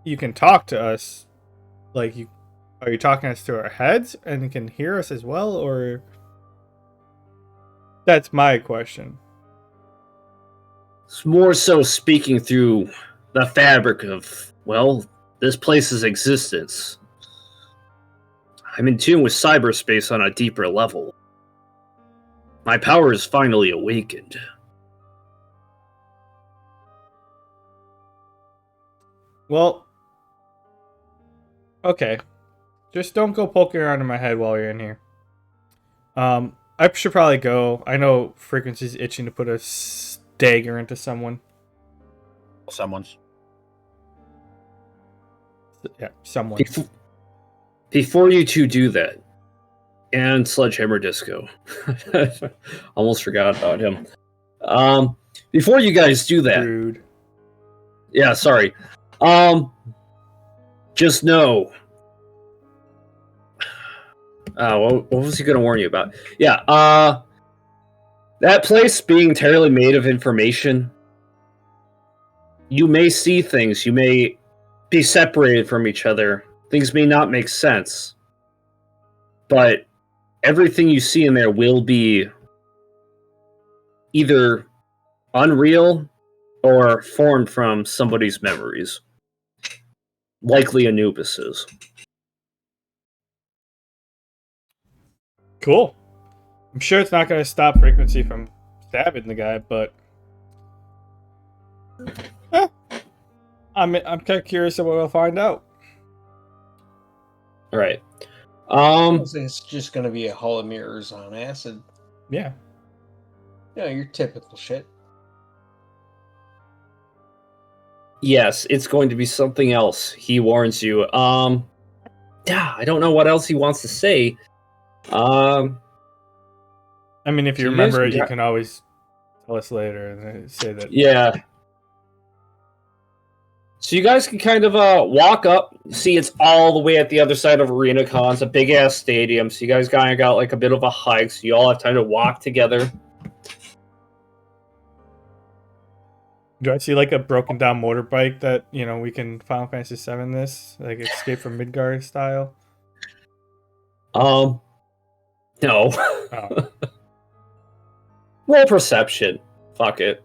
you can talk to us, like are you talking us to our heads and you can hear us as well, or that's my question. It's more so speaking through the fabric of, well, this place's existence. I'm in tune with cyberspace on a deeper level. My power is finally awakened. Well, okay. Just don't go poking around in my head while you're in here. I should probably go. I know Frequency's itching to put a dagger into someone. Someone's. Yeah, someone. Before you two do that, and Sledgehammer Disco. Almost forgot about him. Before you guys do that. Rude. Yeah, sorry. Just know. What was he going to warn you about? Yeah, that place being entirely made of information. You may see things. You may be separated from each other. Things may not make sense. But everything you see in there will be either unreal or formed from somebody's memories. Likely Anubis's. Cool. I'm sure it's not going to stop Frequency from stabbing the guy, but I'm kind of curious of what we'll find out. All right. It's just going to be a hall of mirrors on acid. Yeah. You know, your typical shit. Yes, it's going to be something else. He warns you. Yeah, I don't know what else he wants to say. I mean, if you So remember guys- it, you can always tell us later and say that. Yeah. So you guys can kind of walk up. See, it's all the way at the other side of ArenaCon. It's a big ass stadium. So you guys kind of got like a bit of a hike. So you all have time to walk together. Do I see like a broken down motorbike that, you know, we can Final Fantasy VII this? Like Escape from Midgard style? No. Oh. Roll perception. Fuck it.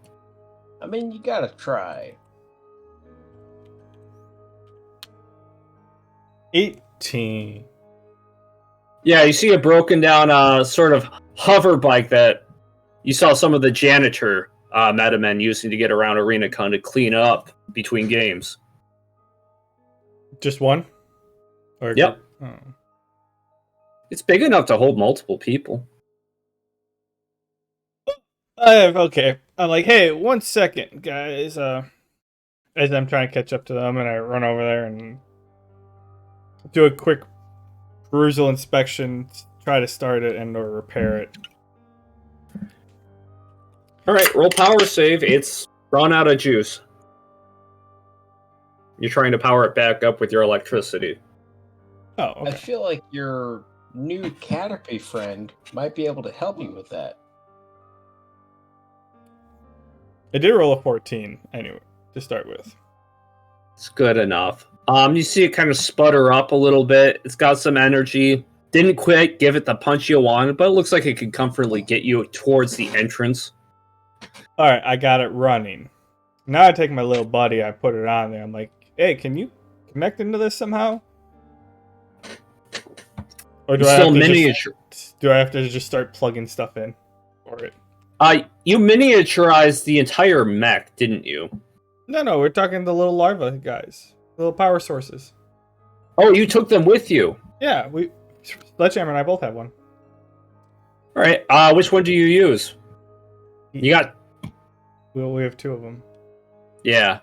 I mean, you gotta try. 18. Yeah, you see a broken down sort of hover bike that you saw some of the janitor Metamen using to get around ArenaCon to clean up between games. Just one? Or Yep. Oh. It's big enough to hold multiple people. Okay. I'm like, hey, 1 second, guys. As I'm trying to catch up to them, and I run over there and do a quick perusal inspection, try to start it and or repair it. Alright, roll power save. It's run out of juice. You're trying to power it back up with your electricity. Oh, I okay. feel like you're new Caterpie friend might be able to help you with that. I did roll a 14 anyway to start with. It's good enough. You see it kind of sputter up a little bit. It's got some energy. Didn't quite give it the punch you wanted, but it looks like it could comfortably get you towards the entrance. All right, I got it running. Now I take my little buddy, I put it on there. I'm like, hey, can you connect into this somehow? Or do It's I still have to miniature. do I have to just start plugging stuff in for it? You miniaturized the entire mech, didn't you? No, we're talking the little larva guys, little power sources. Oh, you took them with you. Yeah, Sledgehammer and I both have one. All right. Which one do you use? You got. We have two of them. Yeah.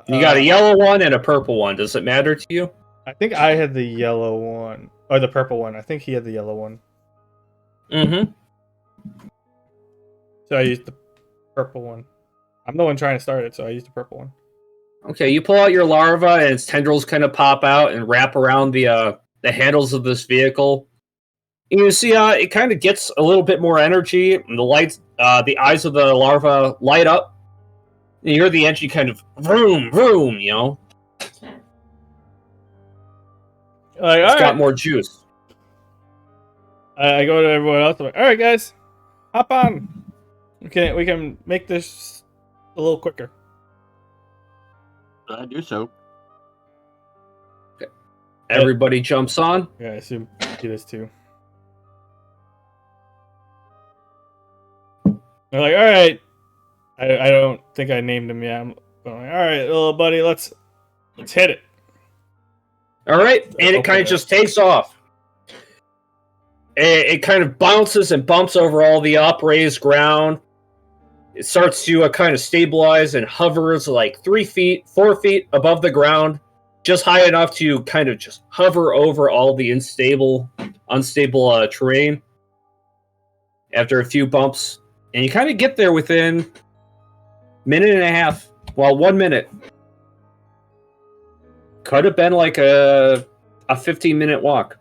You got a yellow one and a purple one. Does it matter to you? I think I had the yellow one or the purple one. I think he had the yellow one. Mm-hmm. So I used the purple one. I'm the one trying to start it, so I used the purple one. Okay, you pull out your larva, and its tendrils kind of pop out and wrap around the handles of this vehicle. And you see, it kind of gets a little bit more energy, and the eyes of the larva light up. And you hear the engine kind of vroom, vroom, you know. Like, It's all got right. more juice. I go to everyone else. I'm like, all right, guys, hop on. We can make this a little quicker. I do so. Everybody jumps on. Yeah, I assume he does too. They're like, all right. I don't think I named him yet. I'm like, all right, little buddy, let's hit it. All right, and it kind of Okay. just takes off. It kind of bounces and bumps over all the upraised ground. It starts to kind of stabilize and hovers like 3 feet, 4 feet above the ground, just high enough to kind of just hover over all the unstable terrain. After a few bumps, and you kind of get there within minute and a half. Well, 1 minute. Could have been like a 15-minute walk.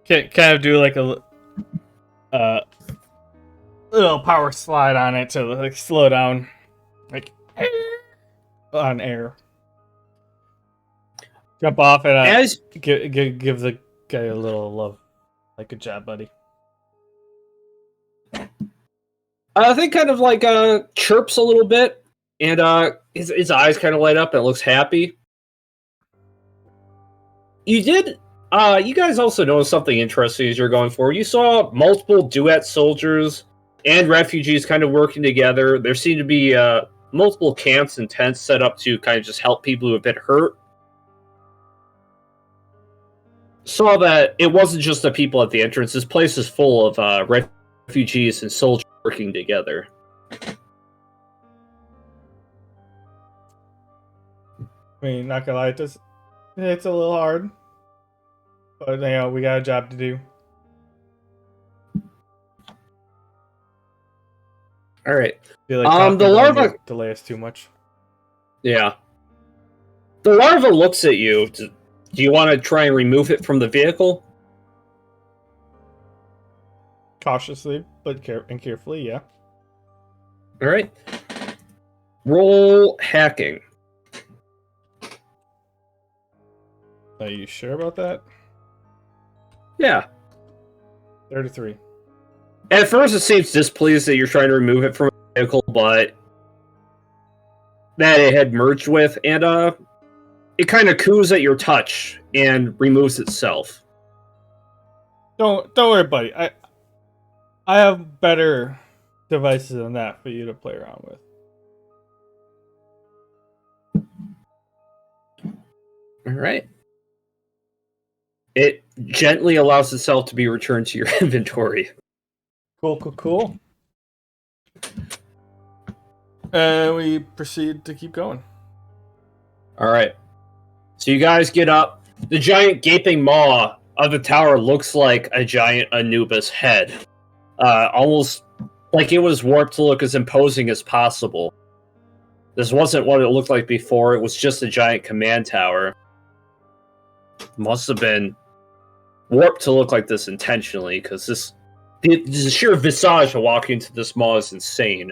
Kind of do like a little power slide on it to like slow down, like on air. Jump off and As give the guy a little love, like good job, buddy. I think kind of like chirps a little bit, and his eyes kind of light up and it looks happy. You guys also noticed something interesting as you're going forward. You saw multiple duet soldiers and refugees kind of working together. There seemed to be multiple camps and tents set up to kind of just help people who have been hurt. Saw that it wasn't just the people at the entrance. This place is full of refugees and soldiers working together. I mean, not gonna lie, it's a little hard, but you know we got a job to do. All right. Feel like talking the don't larva- delay us too much. Yeah. The larva looks at you. Do you want to try and remove it from the vehicle? Cautiously, but carefully, yeah. All right. Roll hacking. Are you sure about that? Yeah. 33. At first, it seems displeased that you're trying to remove it from a vehicle, but that it had merged with, and it kind of coos at your touch and removes itself. Don't worry, buddy. I have better devices than that for you to play around with. All right. It gently allows itself to be returned to your inventory. Cool. And we proceed to keep going. All right. So you guys get up. The giant gaping maw of the tower looks like a giant Anubis head. Almost like it was warped to look as imposing as possible. This wasn't what it looked like before. It was just a giant command tower. Must have been warped to look like this intentionally, because the sheer visage of walking into this mall is insane.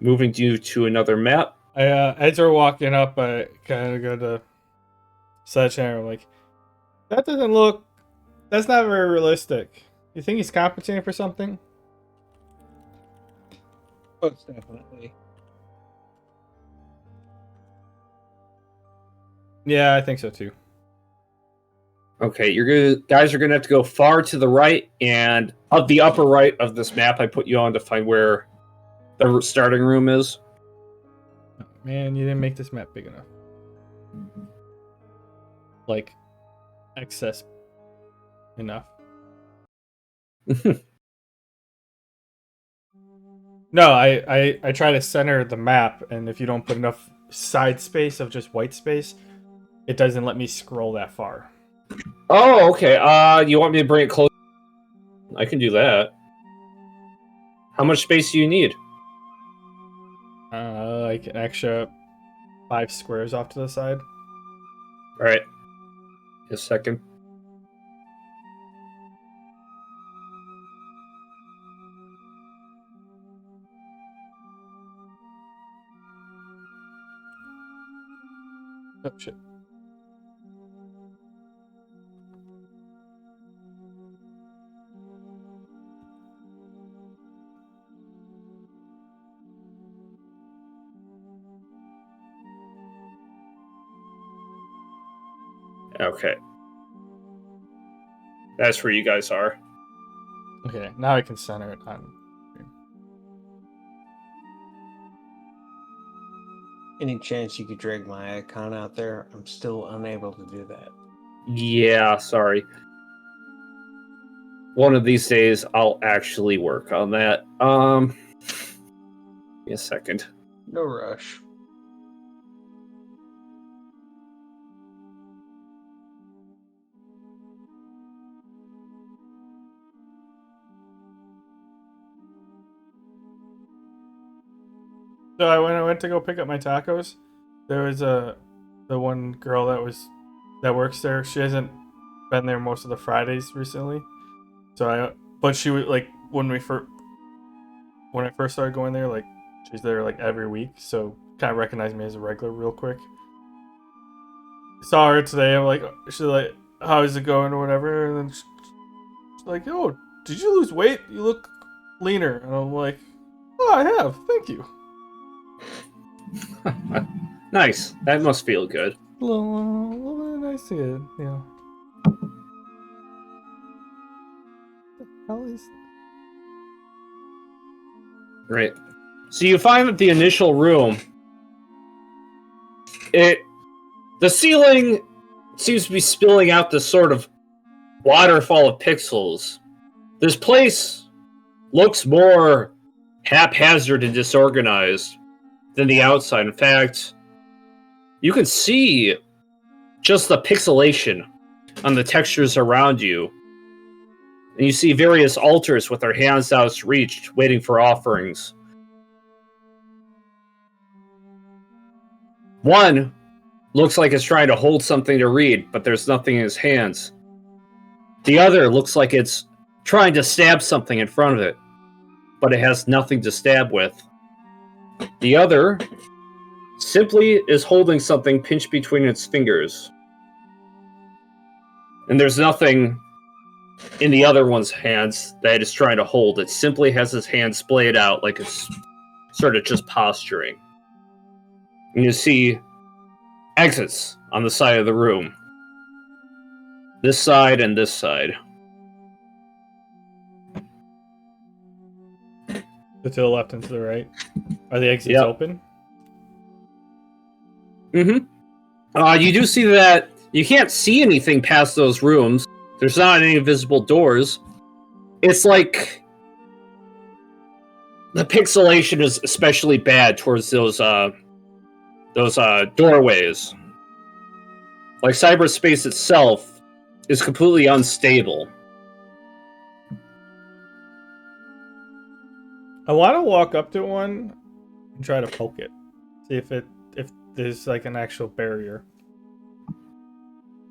Moving you to another map. As we're walking up, I kind of go to Sledgehammer. I'm like, that doesn't look. That's not very realistic. You think he's compensating for something? Most definitely. Yeah, I think so too. Okay, guys are gonna have to go far to the right, and up the upper right of this map I put you on to find where the starting room is. Oh, man, you didn't make this map big enough. Like, excess enough. No, I try to center the map, and if you don't put enough side space of just white space, it doesn't let me scroll that far. Oh, okay. You want me to bring it close? I can do that. How much space do you need? Like an extra 5 squares off to the side. All right. A second. Oh shit. Okay. That's where you guys are. Okay, now I can center it on. Any chance you could drag my icon out there? I'm still unable to do that. Yeah, sorry. One of these days, I'll actually work on that. Give me a second. No rush. So when I went to go pick up my tacos, there was the one girl that works there. She hasn't been there most of the Fridays recently. But she was like when I first started going there, like she's there like every week, so kind of recognized me as a regular real quick. Saw her today. I'm like, she's like, how's it going or whatever, and then she's like, oh, did you lose weight? You look leaner. And I'm like, oh, I have. Thank you. Nice. That must feel good. A little bit nice to get, you know. At least. Right. So you find that the initial room, the ceiling seems to be spilling out this sort of waterfall of pixels. This place looks more haphazard and disorganized than the outside. In fact, you can see just the pixelation on the textures around you. And you see various altars with their hands outstretched, waiting for offerings. One looks like it's trying to hold something to read, but there's nothing in his hands. The other looks like it's trying to stab something in front of it, but it has nothing to stab with. The other simply is holding something pinched between its fingers. And there's nothing in the other one's hands that it's trying to hold. It simply has his hand splayed out like it's sort of just posturing. And you see exits on the side of the room. This side and this side. To the left and to the right. Are the exits Yep. open? Mm-hmm. You do see that you can't see anything past those rooms. There's not any visible doors. It's like the pixelation is especially bad towards those doorways. Like cyberspace itself is completely unstable. I want to walk up to one and try to poke it. See if there's like an actual barrier.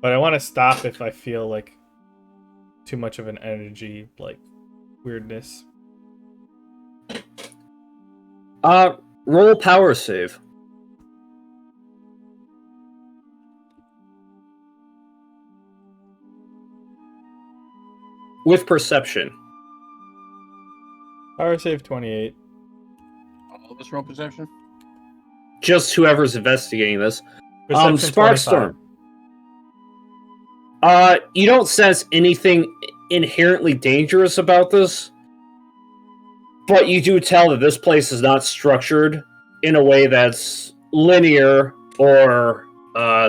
But I want to stop if I feel like too much of an energy, like weirdness. Roll power save. With perception. Power save 28. All of us roll perception. Just whoever's investigating this. Perception 25. Sparkstorm. You don't sense anything inherently dangerous about this, but you do tell that this place is not structured in a way that's linear or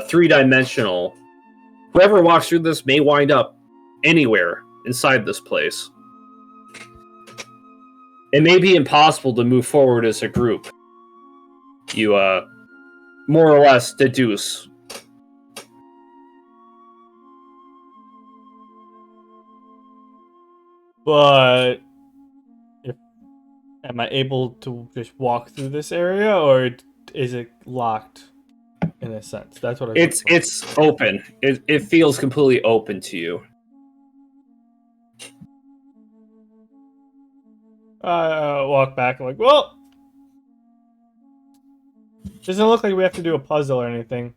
three-dimensional. Whoever walks through this may wind up anywhere inside this place. It may be impossible to move forward as a group. You, more or less deduce. But am I able to just walk through this area, or is it locked in a sense? That's what I. It's open. It feels completely open to you. I walk back. I'm like, well, doesn't look like we have to do a puzzle or anything.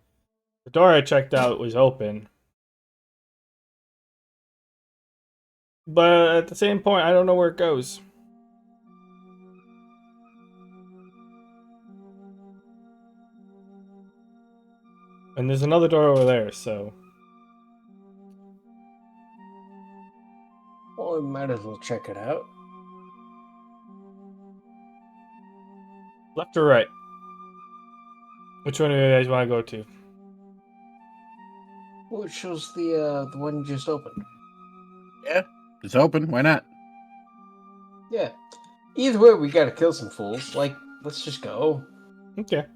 The door I checked out was open. But at the same point, I don't know where it goes. And there's another door over there, so... Well, we might as well check it out. Left or right? Which one do you guys want to go to? Well, it shows the one you just opened. Yeah, it's open. Why not? Yeah. Either way, we gotta kill some fools. Like, let's just go. Okay.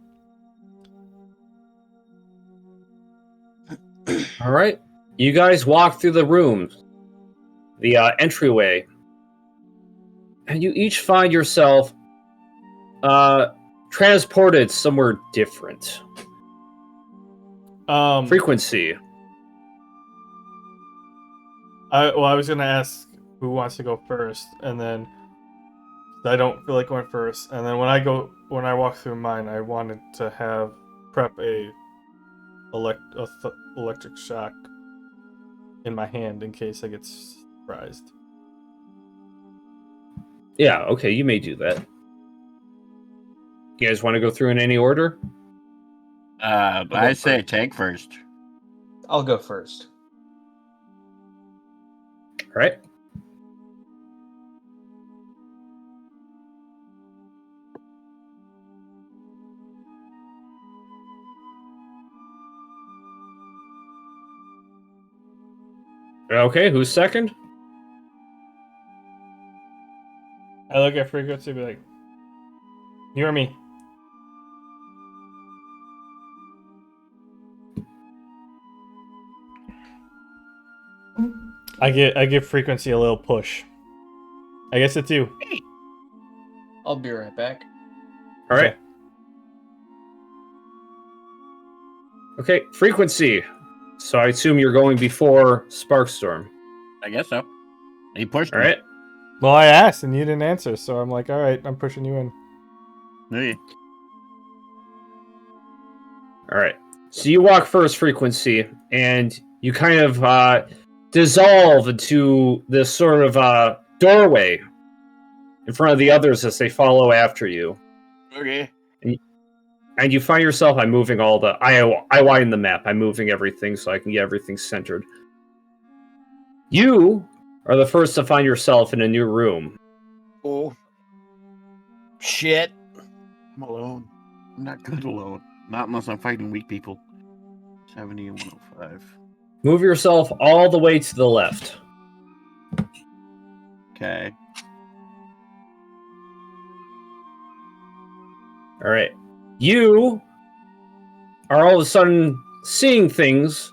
All right. You guys walk through the rooms, the entryway, and you each find yourself transported somewhere different. Frequency. I was gonna ask who wants to go first, and then I don't feel like going first. And then when I walk through mine, I wanted to prep a electric shock in my hand in case I get surprised. Yeah, okay, you may do that. You guys want to go through in any order? I say tank first. I'll go first. All right. Okay, who's second? I look at frequency and be like, you or me? I give frequency a little push. I guess it's you. I'll be right back. All right. Okay, frequency. So I assume you're going before Sparkstorm. I guess so. He pushed All me. right. Well, I asked and you didn't answer, so I'm like, all right, I'm pushing you in. Hey. All right. So you walk first, frequency, and you kind of dissolve into this sort of doorway in front of the others as they follow after you. Okay. And you find yourself, I'm moving all the... I widen the map. I'm moving everything so I can get everything centered. You are the first to find yourself in a new room. Oh. Shit. I'm alone. I'm not good alone. Not unless I'm fighting weak people. 70 and 105. Move yourself all the way to the left. Okay. All right. You are all of a sudden seeing things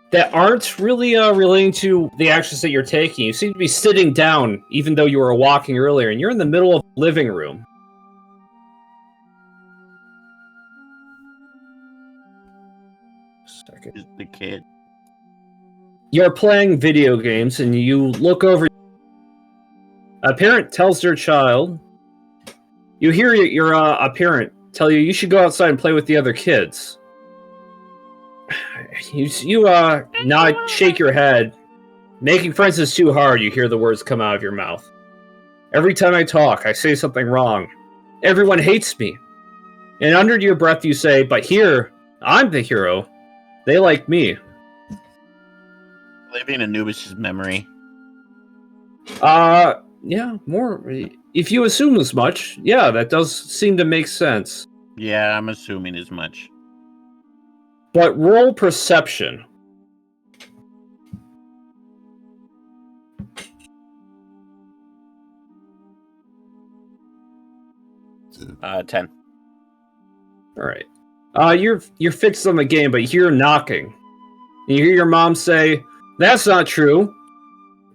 that aren't really relating to the actions that you're taking. You seem to be sitting down, even though you were walking earlier, and you're in the middle of the living room. Second. Just the kid. You're playing video games and you look over. A parent tells their child. You hear a parent tell you should go outside and play with the other kids. You nod, shake your head. Making friends is too hard, you hear the words come out of your mouth. Every time I talk, I say something wrong. Everyone hates me. And under your breath you say, but here, I'm the hero. They like me. Living Anubis' memory. Yeah, more. If you assume as much, yeah, that does seem to make sense. Yeah, I'm assuming as much. But roll perception. 10. All right. You're fixed on the game, but you hear knocking. And you hear your mom say, "That's not true,"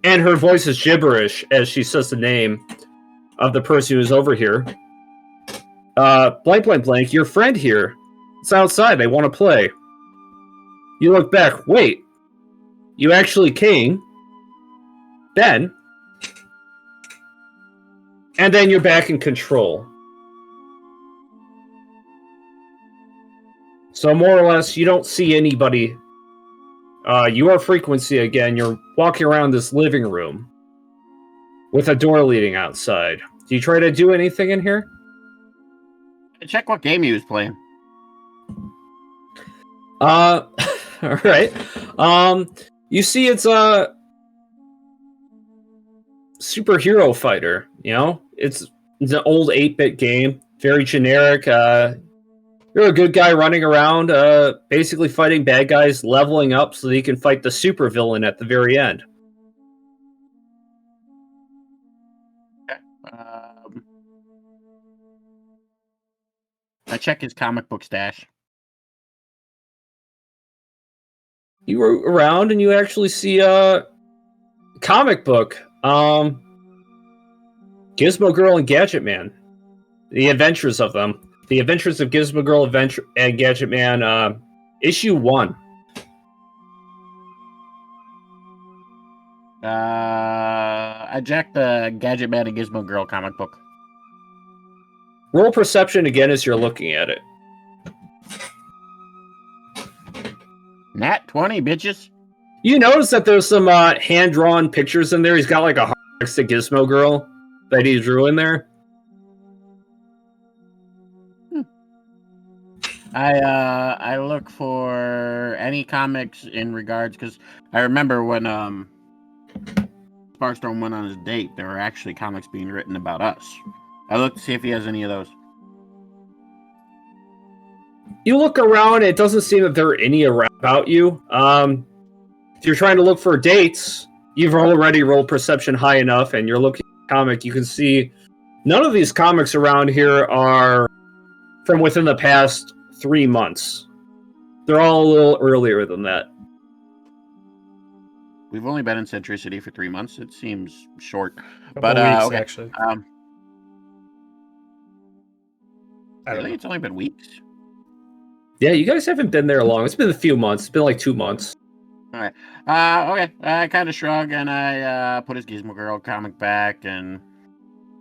and her voice is gibberish as she says the name of the person who's over here. Blank, blank, blank. Your friend here. It's outside. They want to play. You look back. Wait. You actually came. Then. And then you're back in control. So more or less, you don't see anybody. You are frequency again. You're walking around this living room with a door leading outside. Do you try to do anything in here? Check what game he was playing. All right. You see, it's a superhero fighter. You know, it's an old 8-bit game, very generic. You're a good guy running around, basically fighting bad guys, leveling up so that you can fight the supervillain at the very end. I check his comic book stash. You were around and you actually see a comic book. Gizmo Girl and Gadget Man. The adventures of them. The Adventures of Gizmo Girl and Gadget Man, issue 1. I jacked the Gadget Man and Gizmo Girl comic book. Roll perception again as you're looking at it. Nat 20, bitches. You notice that there's some hand-drawn pictures in there. He's got like a heart next to Gizmo Girl that he drew in there. I look for any comics in regards, because I remember when Sparkstorm went on his date, there were actually comics being written about us. I look to see if he has any of those. You look around, it doesn't seem that there are any around about you. If you're trying to look for dates, you've already rolled perception high enough, and you're looking at a comic, you can see none of these comics around here are from within the past 3 months. They're all a little earlier than that. We've only been in Centricity for 3 months. It seems short. Couple But weeks, okay. actually. I don't Really? know. It's only been weeks? Yeah, you guys haven't been there long. It's been a few months. It's been like 2 months. Alright. Okay. I kind of shrug and I put his Gizmo Girl comic back and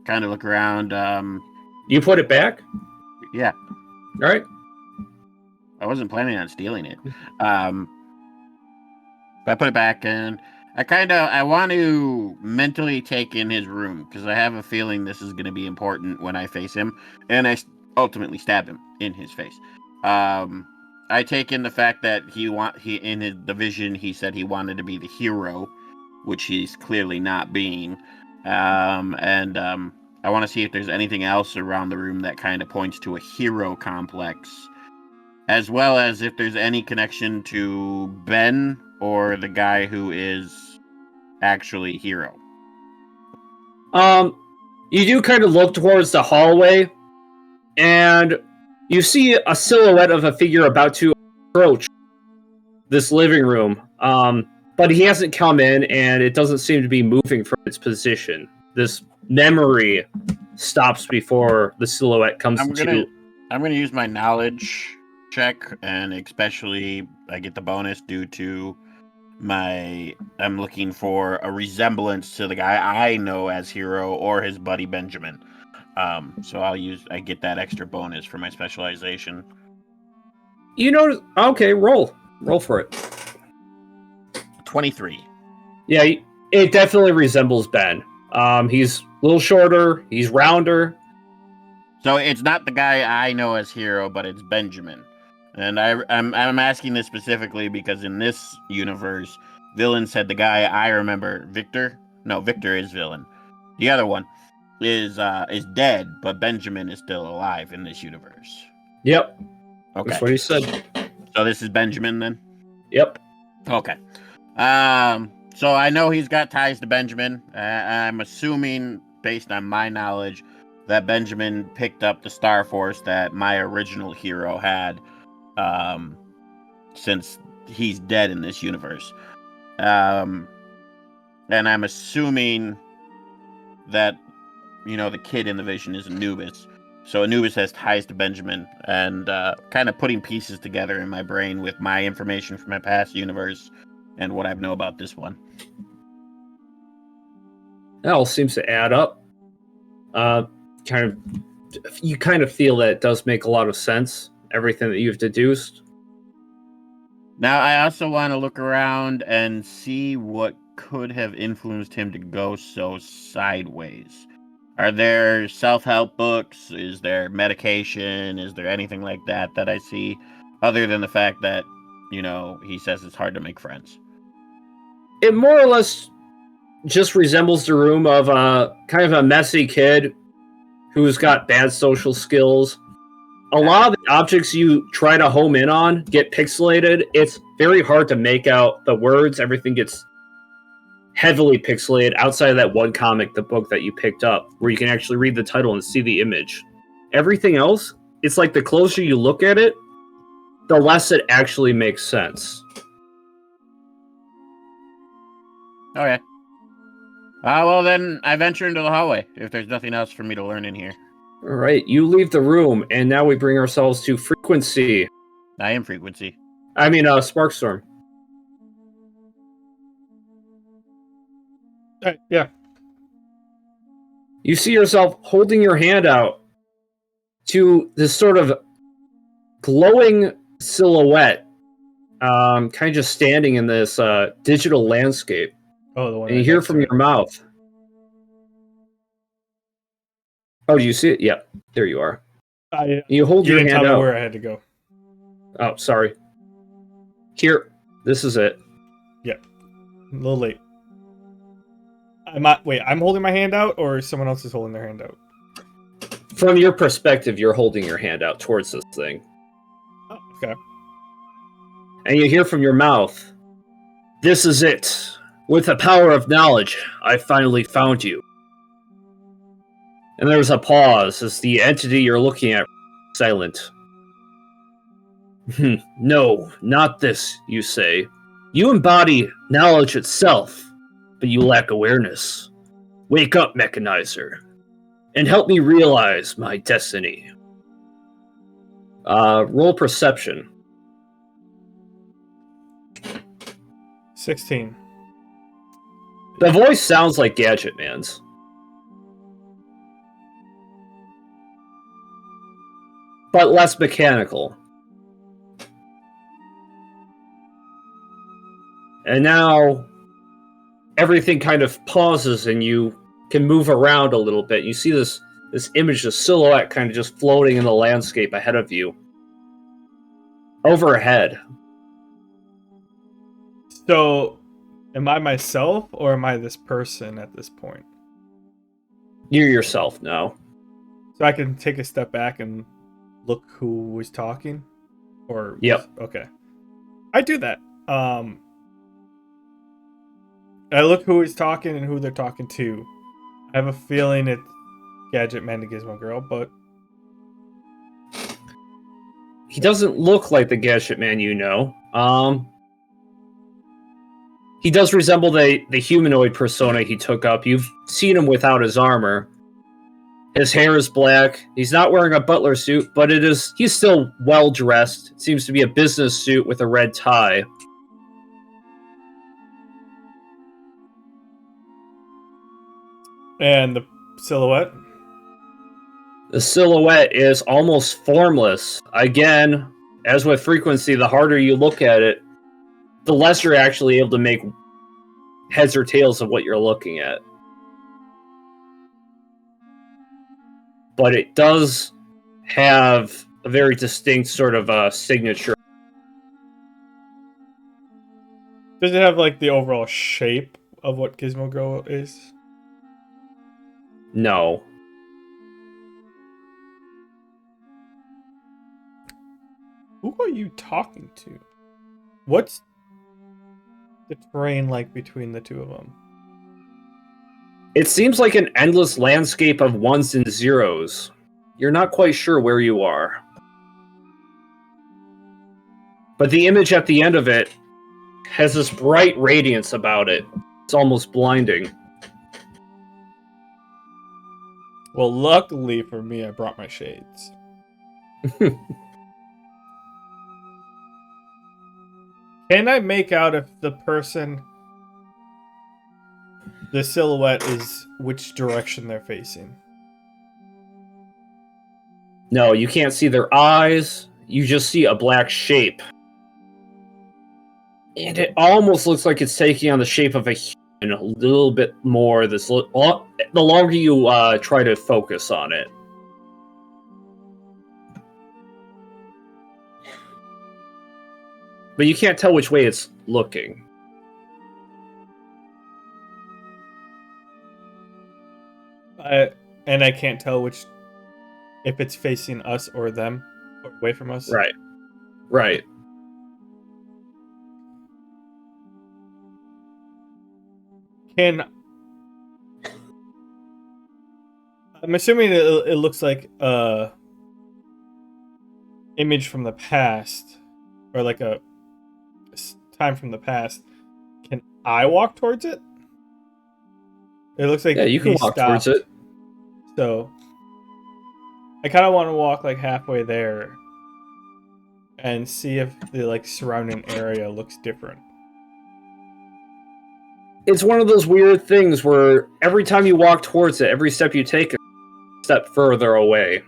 kind of look around. You put it back? Yeah. All right. I wasn't planning on stealing it. But I put it back and I want to mentally take in his room because I have a feeling this is going to be important when I face him, and I ultimately stab him in his face. I take in the fact that he in his division he said he wanted to be the hero, which he's clearly not being. I want to see if there's anything else around the room that kind of points to a hero complex, as well as if there's any connection to Ben or the guy who is actually hero. You do kind of look towards the hallway, and you see a silhouette of a figure about to approach this living room. But he hasn't come in, and it doesn't seem to be moving from its position. This memory stops before the silhouette comes to... I'm gonna use my knowledge check, and especially I get the bonus due to I'm looking for a resemblance to the guy I know as Hero or his buddy Benjamin. So I get that extra bonus for my specialization. You know, okay, roll for it. 23. Yeah, it definitely resembles Ben. He's a little shorter, he's rounder. So it's not the guy I know as Hero, but it's Benjamin. And I'm asking this specifically because in this universe, Villain said the guy I remember, Victor. No, Victor is Villain. The other one is dead, but Benjamin is still alive in this universe. Yep, Okay. that's what he said. So this is Benjamin then? Yep. Okay. So I know he's got ties to Benjamin. I'm assuming, based on my knowledge, that Benjamin picked up the Star Force that my original Hero had, since he's dead in this universe. And I'm assuming that, the kid in the vision is Anubis. So Anubis has ties to Benjamin, and kind of putting pieces together in my brain with my information from my past universe and what I know about this one. That all seems to add up. You kind of feel that it does make a lot of sense, everything that you've deduced. Now, I also want to look around and see what could have influenced him to go so sideways. Are there self-help books? Is there medication? Is there anything like that I see? Other than the fact that, he says it's hard to make friends. It more or less just resembles the room of kind of a messy kid who's got bad social skills. A lot of the objects you try to home in on get pixelated. It's very hard to make out the words. Everything gets heavily pixelated outside of that one comic, the book that you picked up, where you can actually read the title and see the image. Everything else, it's like the closer you look at it, the less it actually makes sense. Okay. Well then, I venture into the hallway, if there's nothing else for me to learn in here. All right, you leave the room, and now we bring ourselves to Frequency. I am Frequency. I mean, Sparkstorm. Yeah. You see yourself holding your hand out to this sort of glowing silhouette, kind of just standing in this digital landscape. Oh, the one. And you hear from your mouth. Oh, do you see it? Yep, there you are. You hold You your didn't hand tell me out. where I had to go. Oh, sorry. Here, this is it. A little late. Wait, I'm holding my hand out, or someone else is holding their hand out? From your perspective, you're holding your hand out towards this thing. Oh, okay. And you hear from your mouth, "This is it. With the power of knowledge, I finally found you." And there's a pause as the entity you're looking at is silent. "No, not this," you say. "You embody knowledge itself, but you lack awareness. Wake up, Mechanizer, and help me realize my destiny." Roll perception. 16. The voice sounds like Gadget Man's. But less mechanical. And now everything kind of pauses and you can move around a little bit. You see this image, this silhouette kind of just floating in the landscape ahead of you. Overhead. So, am I myself, or am I this person at this point? You're yourself now. So I can take a step back and look who was talking? Or Yep. Okay. I do that. I look who is talking and who they're talking to. I have a feeling it's Gadget Man and Gizmo Girl, but He doesn't look like the Gadget Man you know. He does resemble the humanoid persona he took up. You've seen him without his armor. His hair is black. He's not wearing a butler suit, but he's still well dressed. It seems to be a business suit with a red tie. And the silhouette? The silhouette is almost formless. Again, as with frequency, the harder you look at it, the less you're actually able to make heads or tails of what you're looking at. But it does have a very distinct sort of signature. Does it have like the overall shape of what Gizmo Girl is? No. Who are you talking to? What's the terrain like between the two of them? It seems like an endless landscape of ones and zeros. You're not quite sure where you are. But the image at the end of it has this bright radiance about it. It's almost blinding. Well, luckily for me, I brought my shades. Can I make out if the person, the silhouette is which direction they're facing? No, you can't see their eyes. You just see a black shape. And it almost looks like it's taking on the shape of a human a little bit more the longer you try to focus on it. But you can't tell which way it's looking. And I can't tell which, if it's facing us or them, or away from us. Right. Right. I'm assuming it looks like a image from the past, or like a time from the past. Can I walk towards it? It looks like you can walk towards it. So I kind of want to walk like halfway there and see if the like surrounding area looks different. It's one of those weird things where every time you walk towards it, every step you take is a step further away.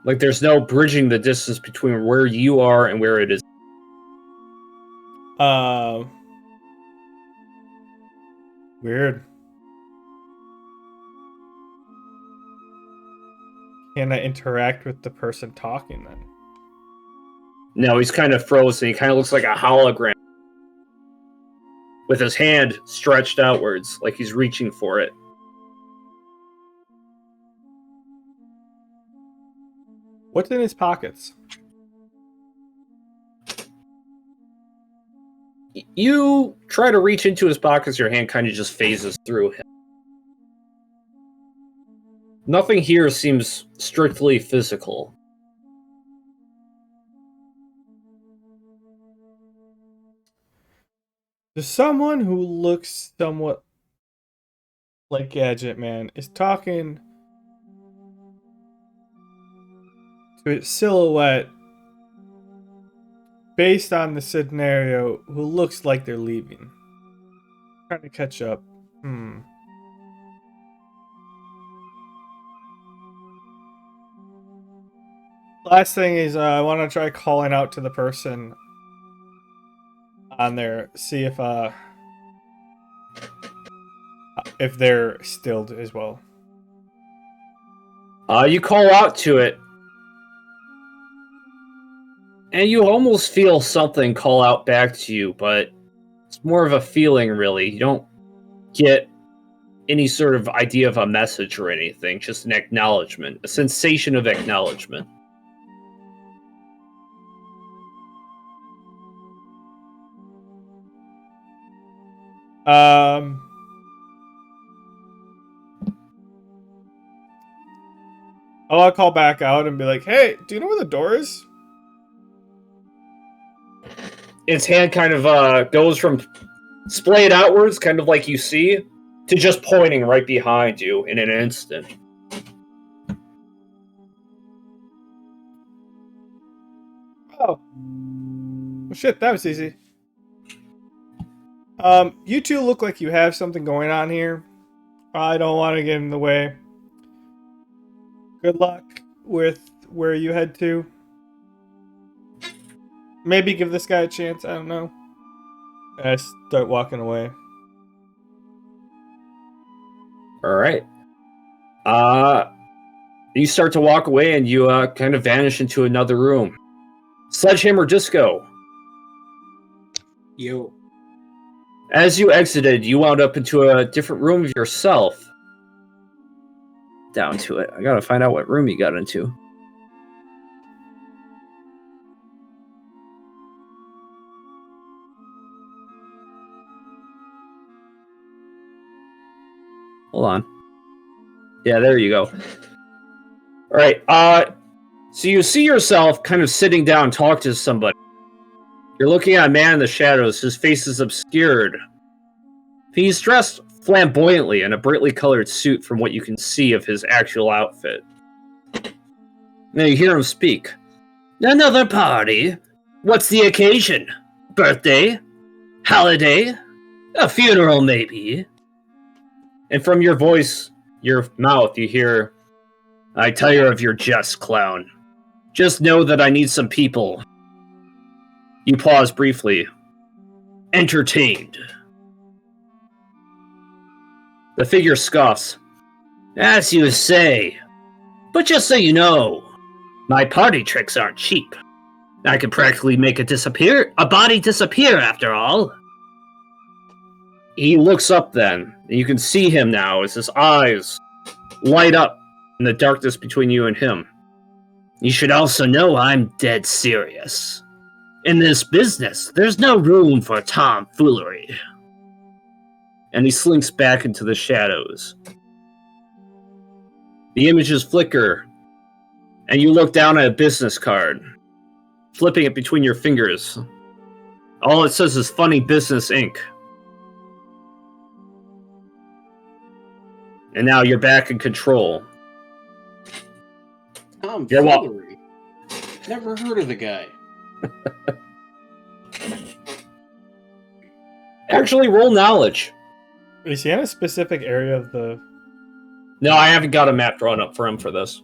Like there's no bridging the distance between where you are and where it is. Weird. Can I interact with the person talking then? No, he's kind of frozen. He kind of looks like a hologram. With his hand stretched outwards, like he's reaching for it. What's in his pockets? You try to reach into his pockets, your hand kind of just phases through him. Nothing here seems strictly physical. There's someone who looks somewhat like Gadget Man is talking to a silhouette based on the scenario who looks like they're leaving. Trying to catch up. Last thing is I want to try calling out to the person on there, see if they're stilled as well. You call out to it, and you almost feel something call out back to you, but it's more of a feeling, really. You don't get any sort of idea of a message or anything, just an acknowledgement, a sensation of acknowledgement. I'll call back out and be like, hey, do you know where the door is? Its hand kind of goes from splayed outwards, kind of like you see, to just pointing right behind you in an instant. Oh. Well, shit, that was easy. You two look like you have something going on here. I don't want to get in the way. Good luck with where you head to. Maybe give this guy a chance. I don't know. And I start walking away. All right. You start to walk away, and you kind of vanish into another room. Sledgehammer Disco. Yo. As you exited, you wound up into a different room of yourself. Down to it. I gotta find out what room you got into. Hold on. Yeah, there you go. Alright, so you see yourself kind of sitting down talking to somebody. You're looking at a man in the shadows. His face is obscured. He's dressed flamboyantly in a brightly colored suit from what you can see of his actual outfit. Now you hear him speak. Another party? What's the occasion? Birthday? Holiday? A funeral, maybe? And from your voice, your mouth, you hear, I tire of your jest, clown. Just know that I need some people. You pause briefly. Entertained. The figure scoffs. As you say. But just so you know, my party tricks aren't cheap. I can practically make a body disappear after all. He looks up then, and you can see him now as his eyes light up in the darkness between you and him. You should also know I'm dead serious. In this business, there's no room for tomfoolery. And he slinks back into the shadows. The images flicker, and you look down at a business card, flipping it between your fingers. All it says is Funny Business Inc. And now you're back in control. Tomfoolery. Never heard of the guy. Actually, roll knowledge. Is he in a specific area of the... No, I haven't got a map drawn up for him for this.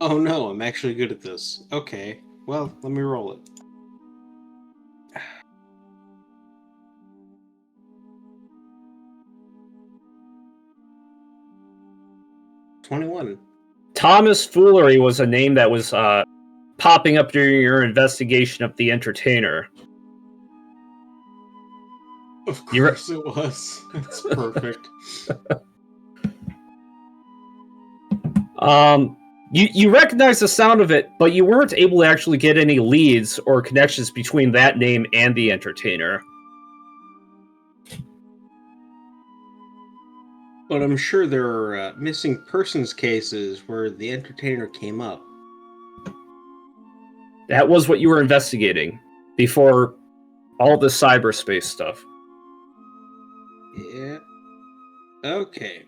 Oh no, I'm actually good at this. Okay, well, let me roll it. $21. Thomas Foolery was a name that was popping up during your investigation of the entertainer. Of course it was. That's perfect. You recognize the sound of it, but you weren't able to actually get any leads or connections between that name and the entertainer. But I'm sure there are missing persons cases where the entertainer came up. That was what you were investigating before all the cyberspace stuff. Yeah. Okay.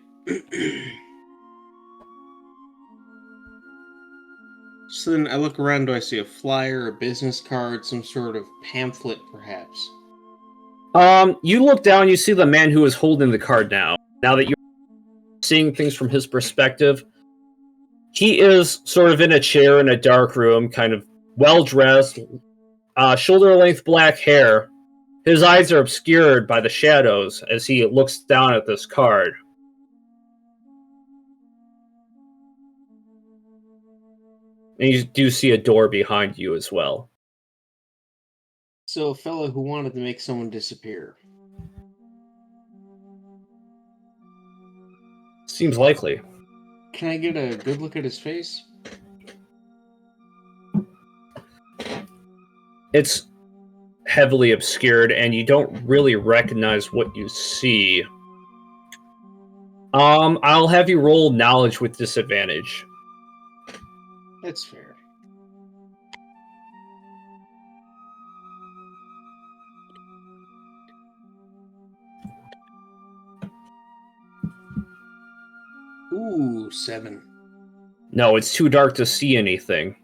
So then I look around, do I see a flyer, a business card, some sort of pamphlet, perhaps? You look down, you see the man who is holding the card now. Now that you're seeing things from his perspective, he is sort of in a chair in a dark room, kind of well-dressed, shoulder-length black hair. His eyes are obscured by the shadows as he looks down at this card. And you do see a door behind you as well. So a fellow who wanted to make someone disappear. Seems likely. Can I get a good look at his face? It's heavily obscured, and you don't really recognize what you see. I'll have you roll knowledge with disadvantage. That's fair. Ooh, 7. No, it's too dark to see anything.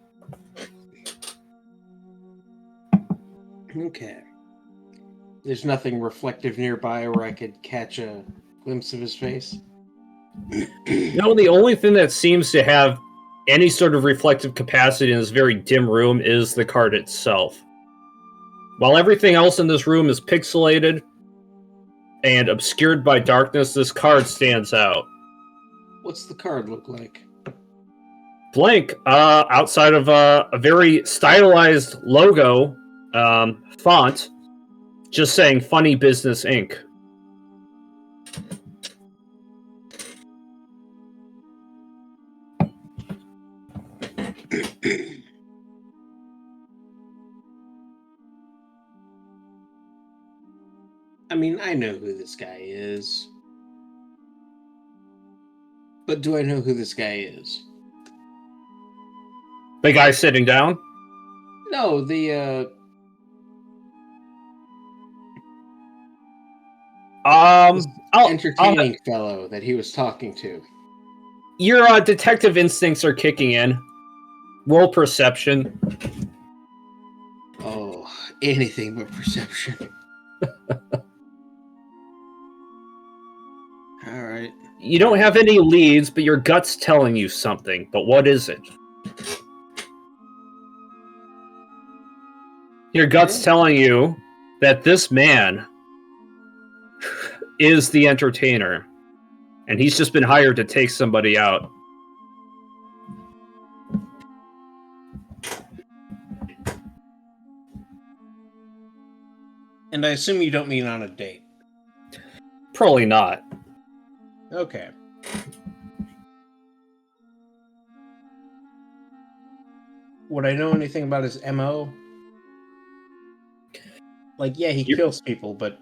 Okay. There's nothing reflective nearby where I could catch a glimpse of his face. No, the only thing that seems to have any sort of reflective capacity in this very dim room is the card itself. While everything else in this room is pixelated and obscured by darkness, this card stands out. What's the card look like? Blank, outside of a very stylized logo font, just saying Funny Business Inc. I mean, I know who this guy is. But do I know who this guy is? The guy sitting down? No, the entertaining fellow that he was talking to. Your detective instincts are kicking in. Roll perception. Oh, anything but perception. Alright. You don't have any leads, but your gut's telling you something. But what is it? Your gut's telling you that this man is the entertainer. And he's just been hired to take somebody out. And I assume you don't mean on a date. Probably not. Okay. Would I know anything about his MO? Like, yeah, he kills people, but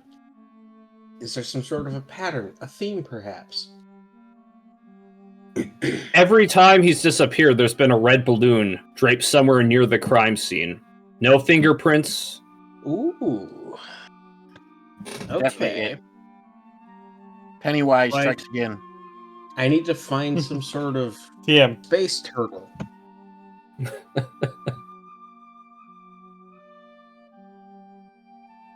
is there some sort of a pattern, a theme, perhaps? Every time he's disappeared, there's been a red balloon draped somewhere near the crime scene. No fingerprints. Ooh. Definitely Okay. it. Pennywise Like- strikes again. I need to find some sort of TM. space turtle.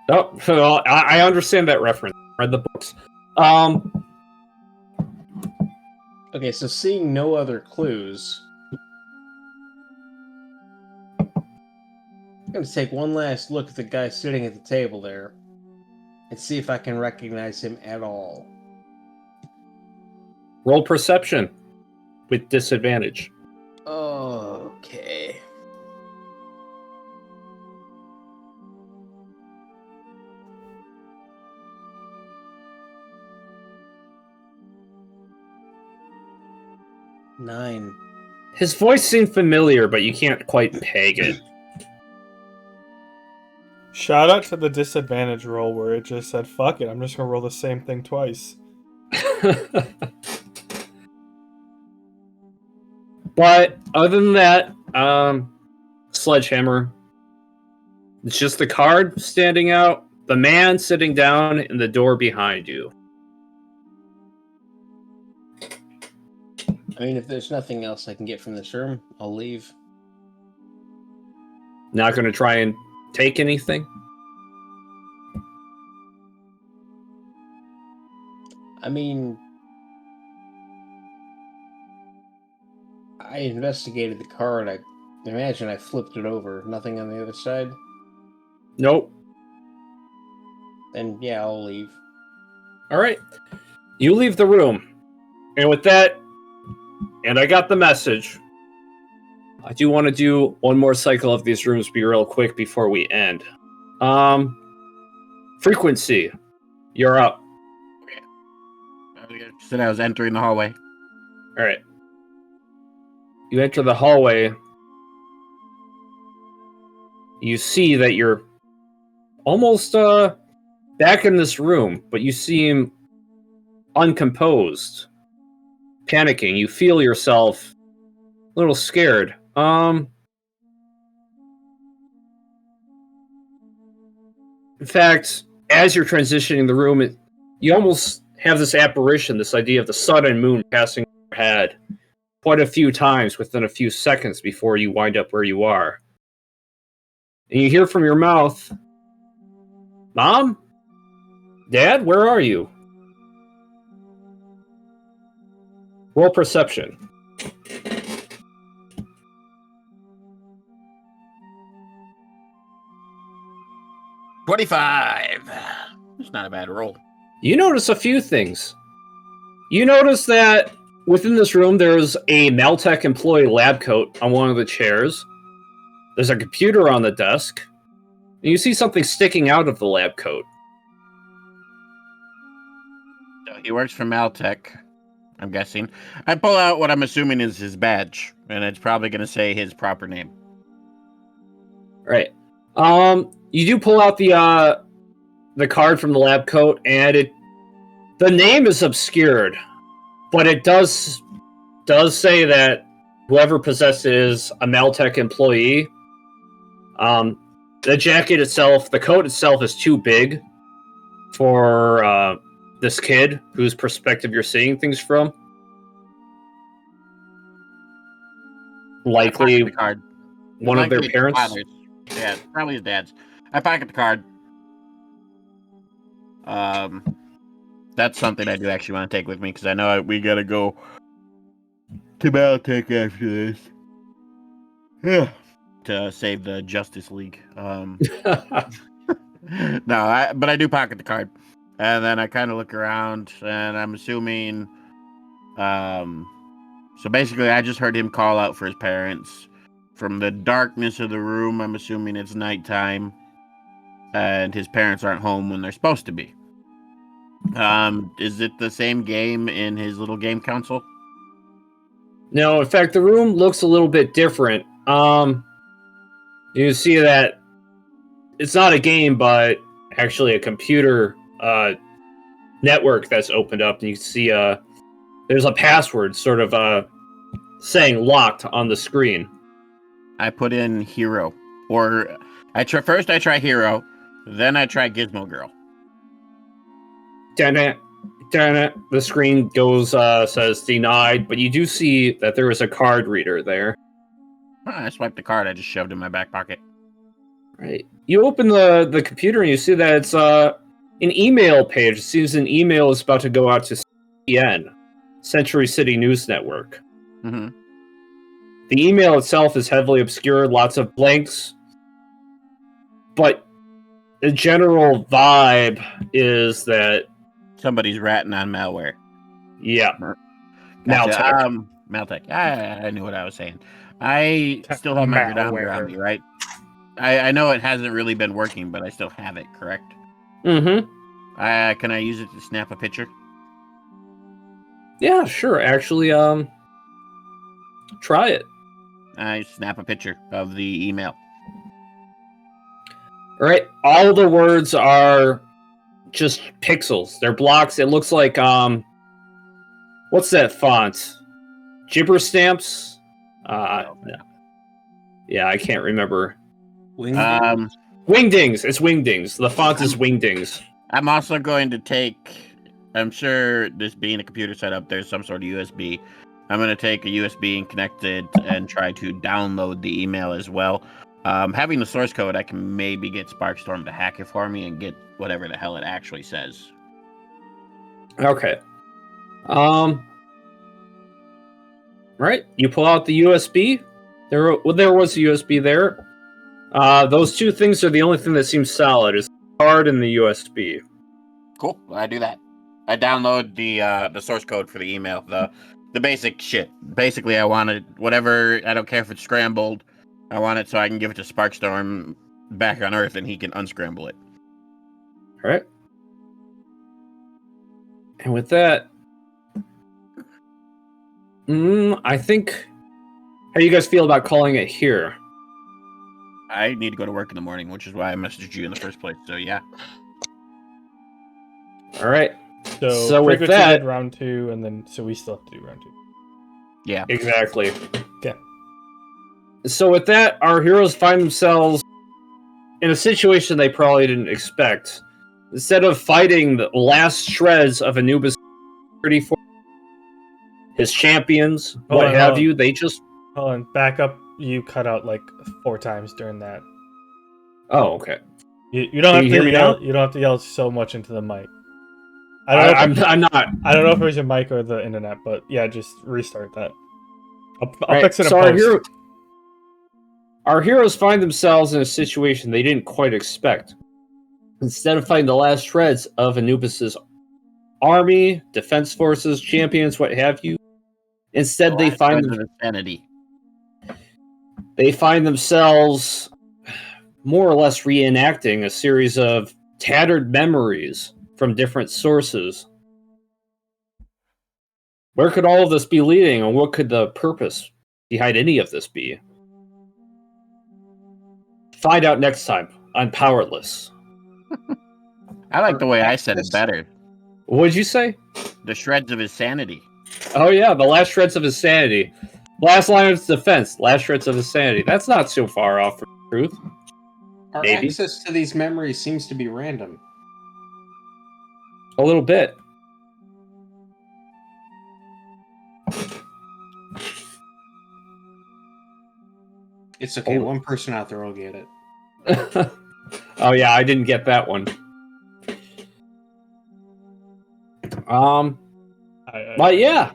Oh, well, I understand that reference. Read the books. Okay, so seeing no other clues, I'm going to take one last look at the guy sitting at the table there and see if I can recognize him at all. Roll perception with disadvantage. Okay. Nine. His voice seemed familiar, but you can't quite peg it. Shout out to the disadvantage roll where it just said, fuck it, I'm just gonna roll the same thing twice. But other than that, sledgehammer. It's just the card standing out, the man sitting down, and the door behind you. I mean, if there's nothing else I can get from this room, I'll leave. Not going to try and take anything? I mean, I investigated the card. I imagine I flipped it over. Nothing on the other side? Nope. Then, yeah, I'll leave. All right. You leave the room. And with that, and I got the message. I do want to do one more cycle of these rooms be real quick before we end. Frequency. You're up. Said I was entering the hallway. All right. You enter the hallway. You see that you're almost back in this room, but you seem uncomposed, panicking. You feel yourself a little scared. In fact, as you're transitioning the room, you almost have this apparition, this idea of the sun and moon passing head quite a few times within a few seconds before you wind up where you are. And you hear from your mouth, Mom? Dad, where are you? Roll perception. 25. It's not a bad roll. You notice a few things. You notice that within this room there's a Maltech employee lab coat on one of the chairs. There's a computer on the desk. And you see something sticking out of the lab coat. So he works for Maltech, I'm guessing. I pull out what I'm assuming is his badge, and it's probably going to say his proper name. Right. You do pull out the card from the lab coat, and the name is obscured, but it does say that whoever possessed it is a Maltech employee. The jacket itself, the coat itself, is too big for this kid whose perspective you're seeing things from. Likely the card. one of their Likely parents. father's. Yeah, probably his dad's. I pocket the card. That's something I do actually want to take with me because I know we gotta go to Maltech after this. Yeah, to save the Justice League. But I do pocket the card, and then I kind of look around, and I'm assuming. So basically, I just heard him call out for his parents. From the darkness of the room, I'm assuming it's nighttime, and his parents aren't home when they're supposed to be. Is it the same game in his little game console? No, in fact, the room looks a little bit different. You see that it's not a game, but actually a computer network that's opened up, and you see there's a password sort of saying locked on the screen. I put in Hero, or I try Hero, then I try Gizmo Girl. Damn it. The screen goes says denied, but you do see that there is a card reader there. I swiped the card. I just shoved it in my back pocket. Right. You open the computer and you see that it's an email page. It seems an email is about to go out to CN, Century City News Network. Mm-hmm. The email itself is heavily obscured, lots of blanks, but the general vibe is that somebody's ratting on malware. Yeah. Gotcha. Maltech. Maltech. I knew what I was saying. I still have my gradometer on me, right? I know it hasn't really been working, but I still have it, correct? Mm-hmm. Can I use it to snap a picture? Yeah, sure. Actually, try it. I snap a picture of the email. All right. All the words are just pixels. They're blocks. It looks like what's that font? Gibber stamps? No. Yeah, I can't remember. Wingdings? Wingdings. It's Wingdings. The font is Wingdings. I'm also going to take. I'm sure this being a computer setup, there's some sort of USB. I'm going to take a USB and connect it and try to download the email as well. Having the source code, I can maybe get Sparkstorm to hack it for me and get whatever the hell it actually says. Okay. Right. You pull out the USB. There was a USB there. Those two things are the only thing that seems solid. Is the card and the USB. Cool. I do that. I download the source code for the email. The basic shit. Basically, I want it, whatever, I don't care if it's scrambled. I want it so I can give it to Sparkstorm back on Earth and he can unscramble it. All right. And with that, I think, how do you guys feel about calling it here? I need to go to work in the morning, which is why I messaged you in the first place. So, yeah. All right. So with Frequency that, did round 2, and then so we still have to do round 2. Yeah. Exactly. Okay. So with that, our heroes find themselves in a situation they probably didn't expect. Instead of fighting the last shreds of Anubis 34, his champions, Hold what on, have hold on. you. They just Hold on, back up. You cut out like 4 times during that. okay. You don't Can have you to hear me yell. now? You don't have to yell so much into the mic. I don't know. I'm not. I don't know if it was your mic or the internet, but yeah, just restart that. I'll Right, fix it in so post. our heroes find themselves in a situation they didn't quite expect. Instead of fighting the last shreds of Anubis's army, defense forces, champions, what have you, instead they find Friends of insanity. themselves more or less reenacting a series of tattered memories from different sources. Where could all of this be leading, and what could the purpose behind any of this be? Find out next time on Powerless. I like the way I said it better. What did you say? The shreds of his sanity. Oh yeah, the last shreds of his sanity. Last line of defense, last shreds of his sanity. That's not so far off from the truth. Our Maybe. access to these memories seems to be random. A little bit. It's okay. Oh. One person out there will get it. Oh yeah, I didn't get that one. But yeah,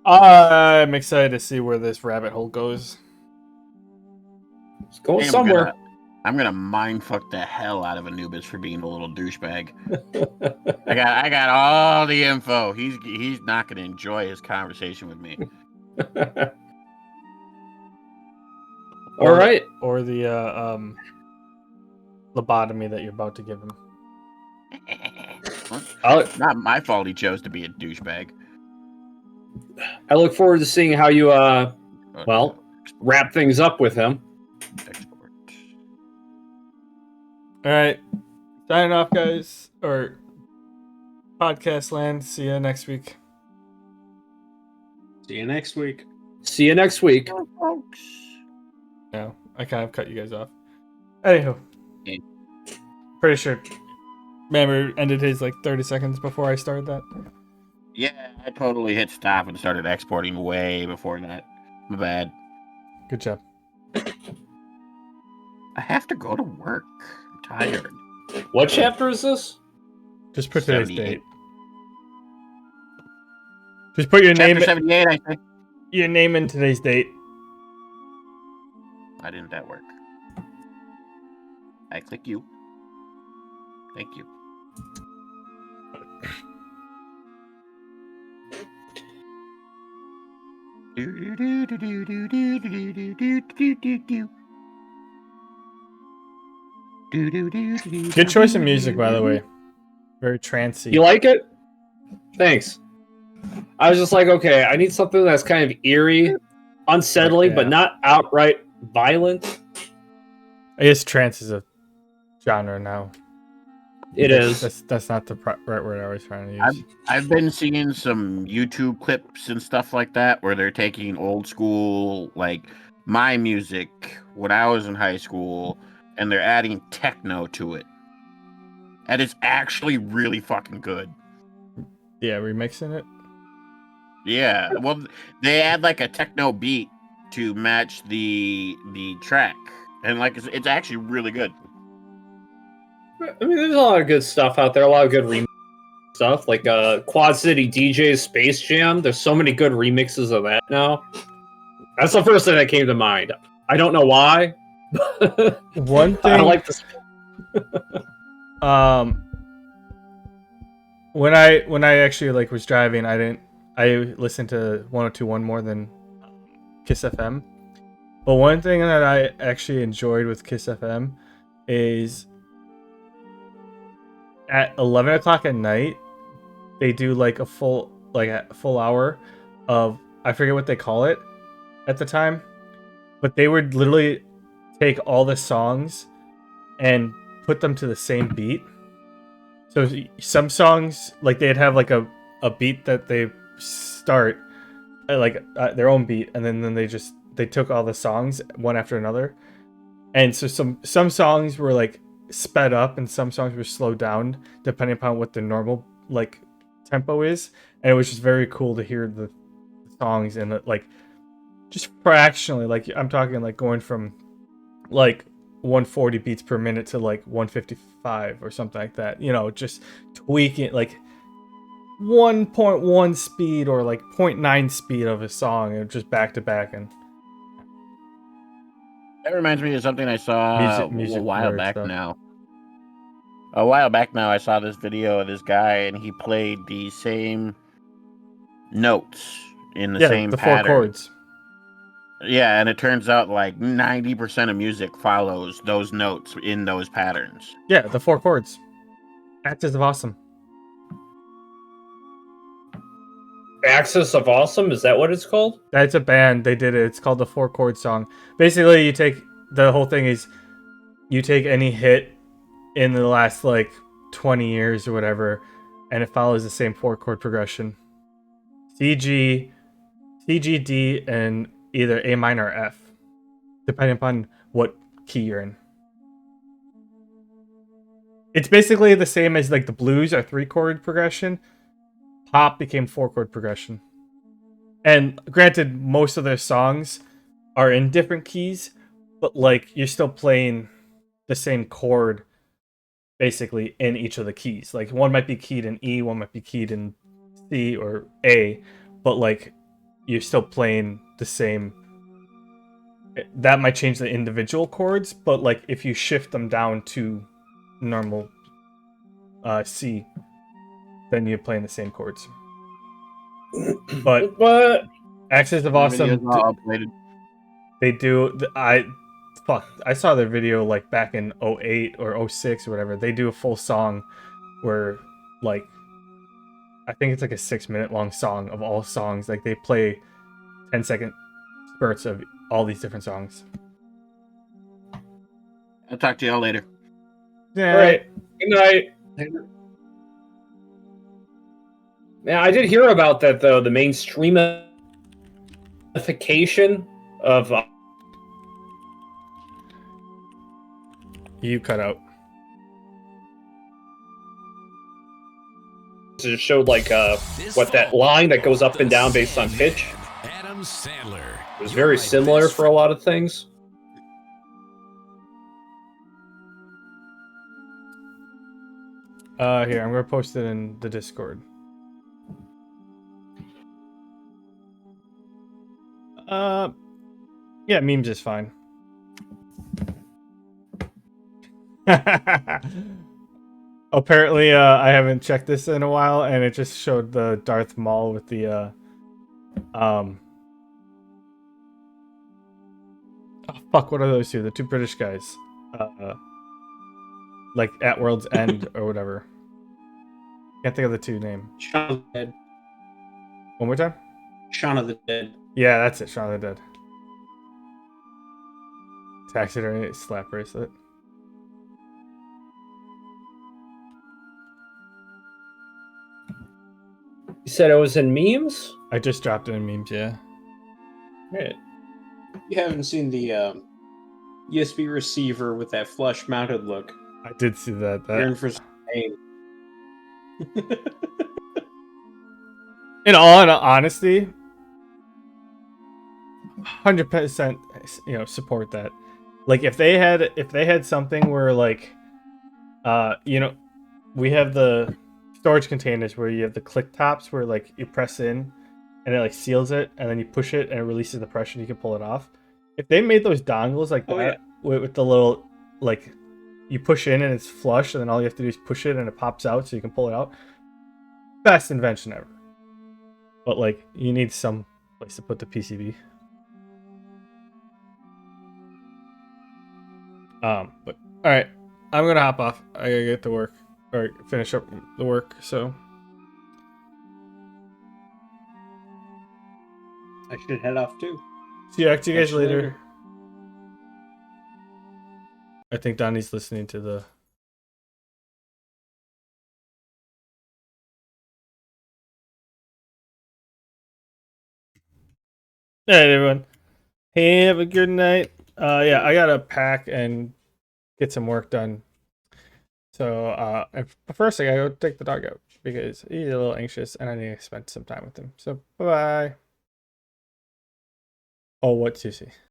I'm excited to see where this rabbit hole goes. it's going I'm somewhere. gonna mindfuck the hell out of Anubis for being a little douchebag. I got all the info. He's not gonna enjoy his conversation with me. All right. Or the lobotomy that you're about to give him. Not my fault he chose to be a douchebag. I look forward to seeing how you well, wrap things up with him. Export. All right, signing off, guys. Or podcast land. See you next week. See you next week. See you next week. Folks. No, I kind of cut you guys off. Anywho, Okay. pretty sure Mammer ended his like 30 seconds before I started that. Yeah, I totally hit stop and started exporting way before that. My bad. Good job. I have to go to work. I'm tired. What chapter is this? Just put today's 78. date. Just put your Chapter name. 78, I think. Your name in today's date. Why didn't that work? I click you. Thank you. Good choice of music, by the way. Very trancey. You like it? Thanks. I was just like, okay, I need something that's kind of eerie, unsettling, but Yeah. not outright violent. I guess trance is a genre now. It is. That's not the right word I was trying to use. I've been seeing some YouTube clips and stuff like that where they're taking old school, like my music when I was in high school, and they're adding techno to it. And it's actually really fucking good. Yeah, remixing it. Yeah, well, they add like a techno beat to match the track, and like it's actually really good. I mean, there's a lot of good stuff out there. A lot of good remix stuff, like Quad City DJ's Space Jam. There's so many good remixes of that now. That's the first thing that came to mind. I don't know why. One thing. I like this. When I actually like was driving, I listened to 102.1 more than Kiss FM. But one thing that I actually enjoyed with Kiss FM is at 11 o'clock at night, they do like a full hour of, I forget what they call it at the time, but they would literally take all the songs and put them to the same beat. So some songs, like they'd have like a beat that they start their own beat, and then they took all the songs one after another. And so some songs were like sped up and some songs were slowed down depending upon what the normal like tempo is, and it was just very cool to hear the songs and like just fractionally, like I'm talking like going from like 140 beats per minute to like 155 or something like that. You know, just tweaking like 1.1 speed or like 0.9 speed of a song, and just back to back. And That reminds me of something I saw music a while nerd back stuff. now. A while back now, I saw this video of this guy, and he played the same notes in the Yeah, same the four pattern. chords. Yeah, and it turns out like 90% of music follows those notes in those patterns. Yeah, the four chords. Axis of Awesome. Axis of Awesome, is that what it's called? That's a band. They did it. It's called the four chord song. Basically, you take the whole thing is you take any hit in the last like 20 years or whatever, and it follows the same four chord progression. C, G, D, and either A minor or F, depending upon what key you're in. It's basically the same as like the blues are three chord progression. Pop became four chord progression. And granted, most of their songs are in different keys, but like you're still playing the same chord basically in each of the keys. Like one might be keyed in E, one might be keyed in C or A, but like you're still playing the same. That might change the individual chords, but like if you shift them down to normal C, then you're playing the same chords. But What? Axis of The Awesome, video's all uploaded. they do. I saw their video like back in 08 or 06 or whatever. They do a full song where like I think it's like a 6-minute long song of all songs. Like they play 10-second spurts of all these different songs. I'll talk to y'all later. Yeah. All right. Good night. Yeah, I did hear about that though. The mainstreamification of You cut out. it showed like what that line that goes up and down based on pitch. Adam Sandler. It was very similar for a lot of things. Here, I'm gonna post it in the Discord. Yeah, memes is fine. Apparently, I haven't checked this in a while, and it just showed the Darth Maul with the oh fuck, what are those two? The two British guys, like at World's End or whatever. Can't think of the two name. Shaun of the Dead. One more time. Shaun of the Dead. Yeah, that's it. Shaun of the Dead. Taxidermy slap bracelet. You said it was in memes? I just dropped it in memes. Yeah. Right. You haven't seen the USB receiver with that flush-mounted look. I did see that. You're in for some pain. In all honesty, 100%, support that. Like if they had something where like, we have the storage containers where you have the click tops where like you press in and it like seals it, and then you push it and it releases the pressure and you can pull it off. If they made those dongles like that with the little like you push in and it's flush, and then all you have to do is push it and it pops out so you can pull it out. Best invention ever. But like you need some place to put the PCB. But all right, I'm gonna hop off. I gotta get to work or finish up the work. So I should head off too. see you guys Catch you later. I think Donnie's listening to the. All right, everyone. Hey, have a good night. Yeah, I gotta pack and get some work done. So but first I gotta go take the dog out because he's a little anxious and I need to spend some time with him. So bye bye. Oh, what, Susie?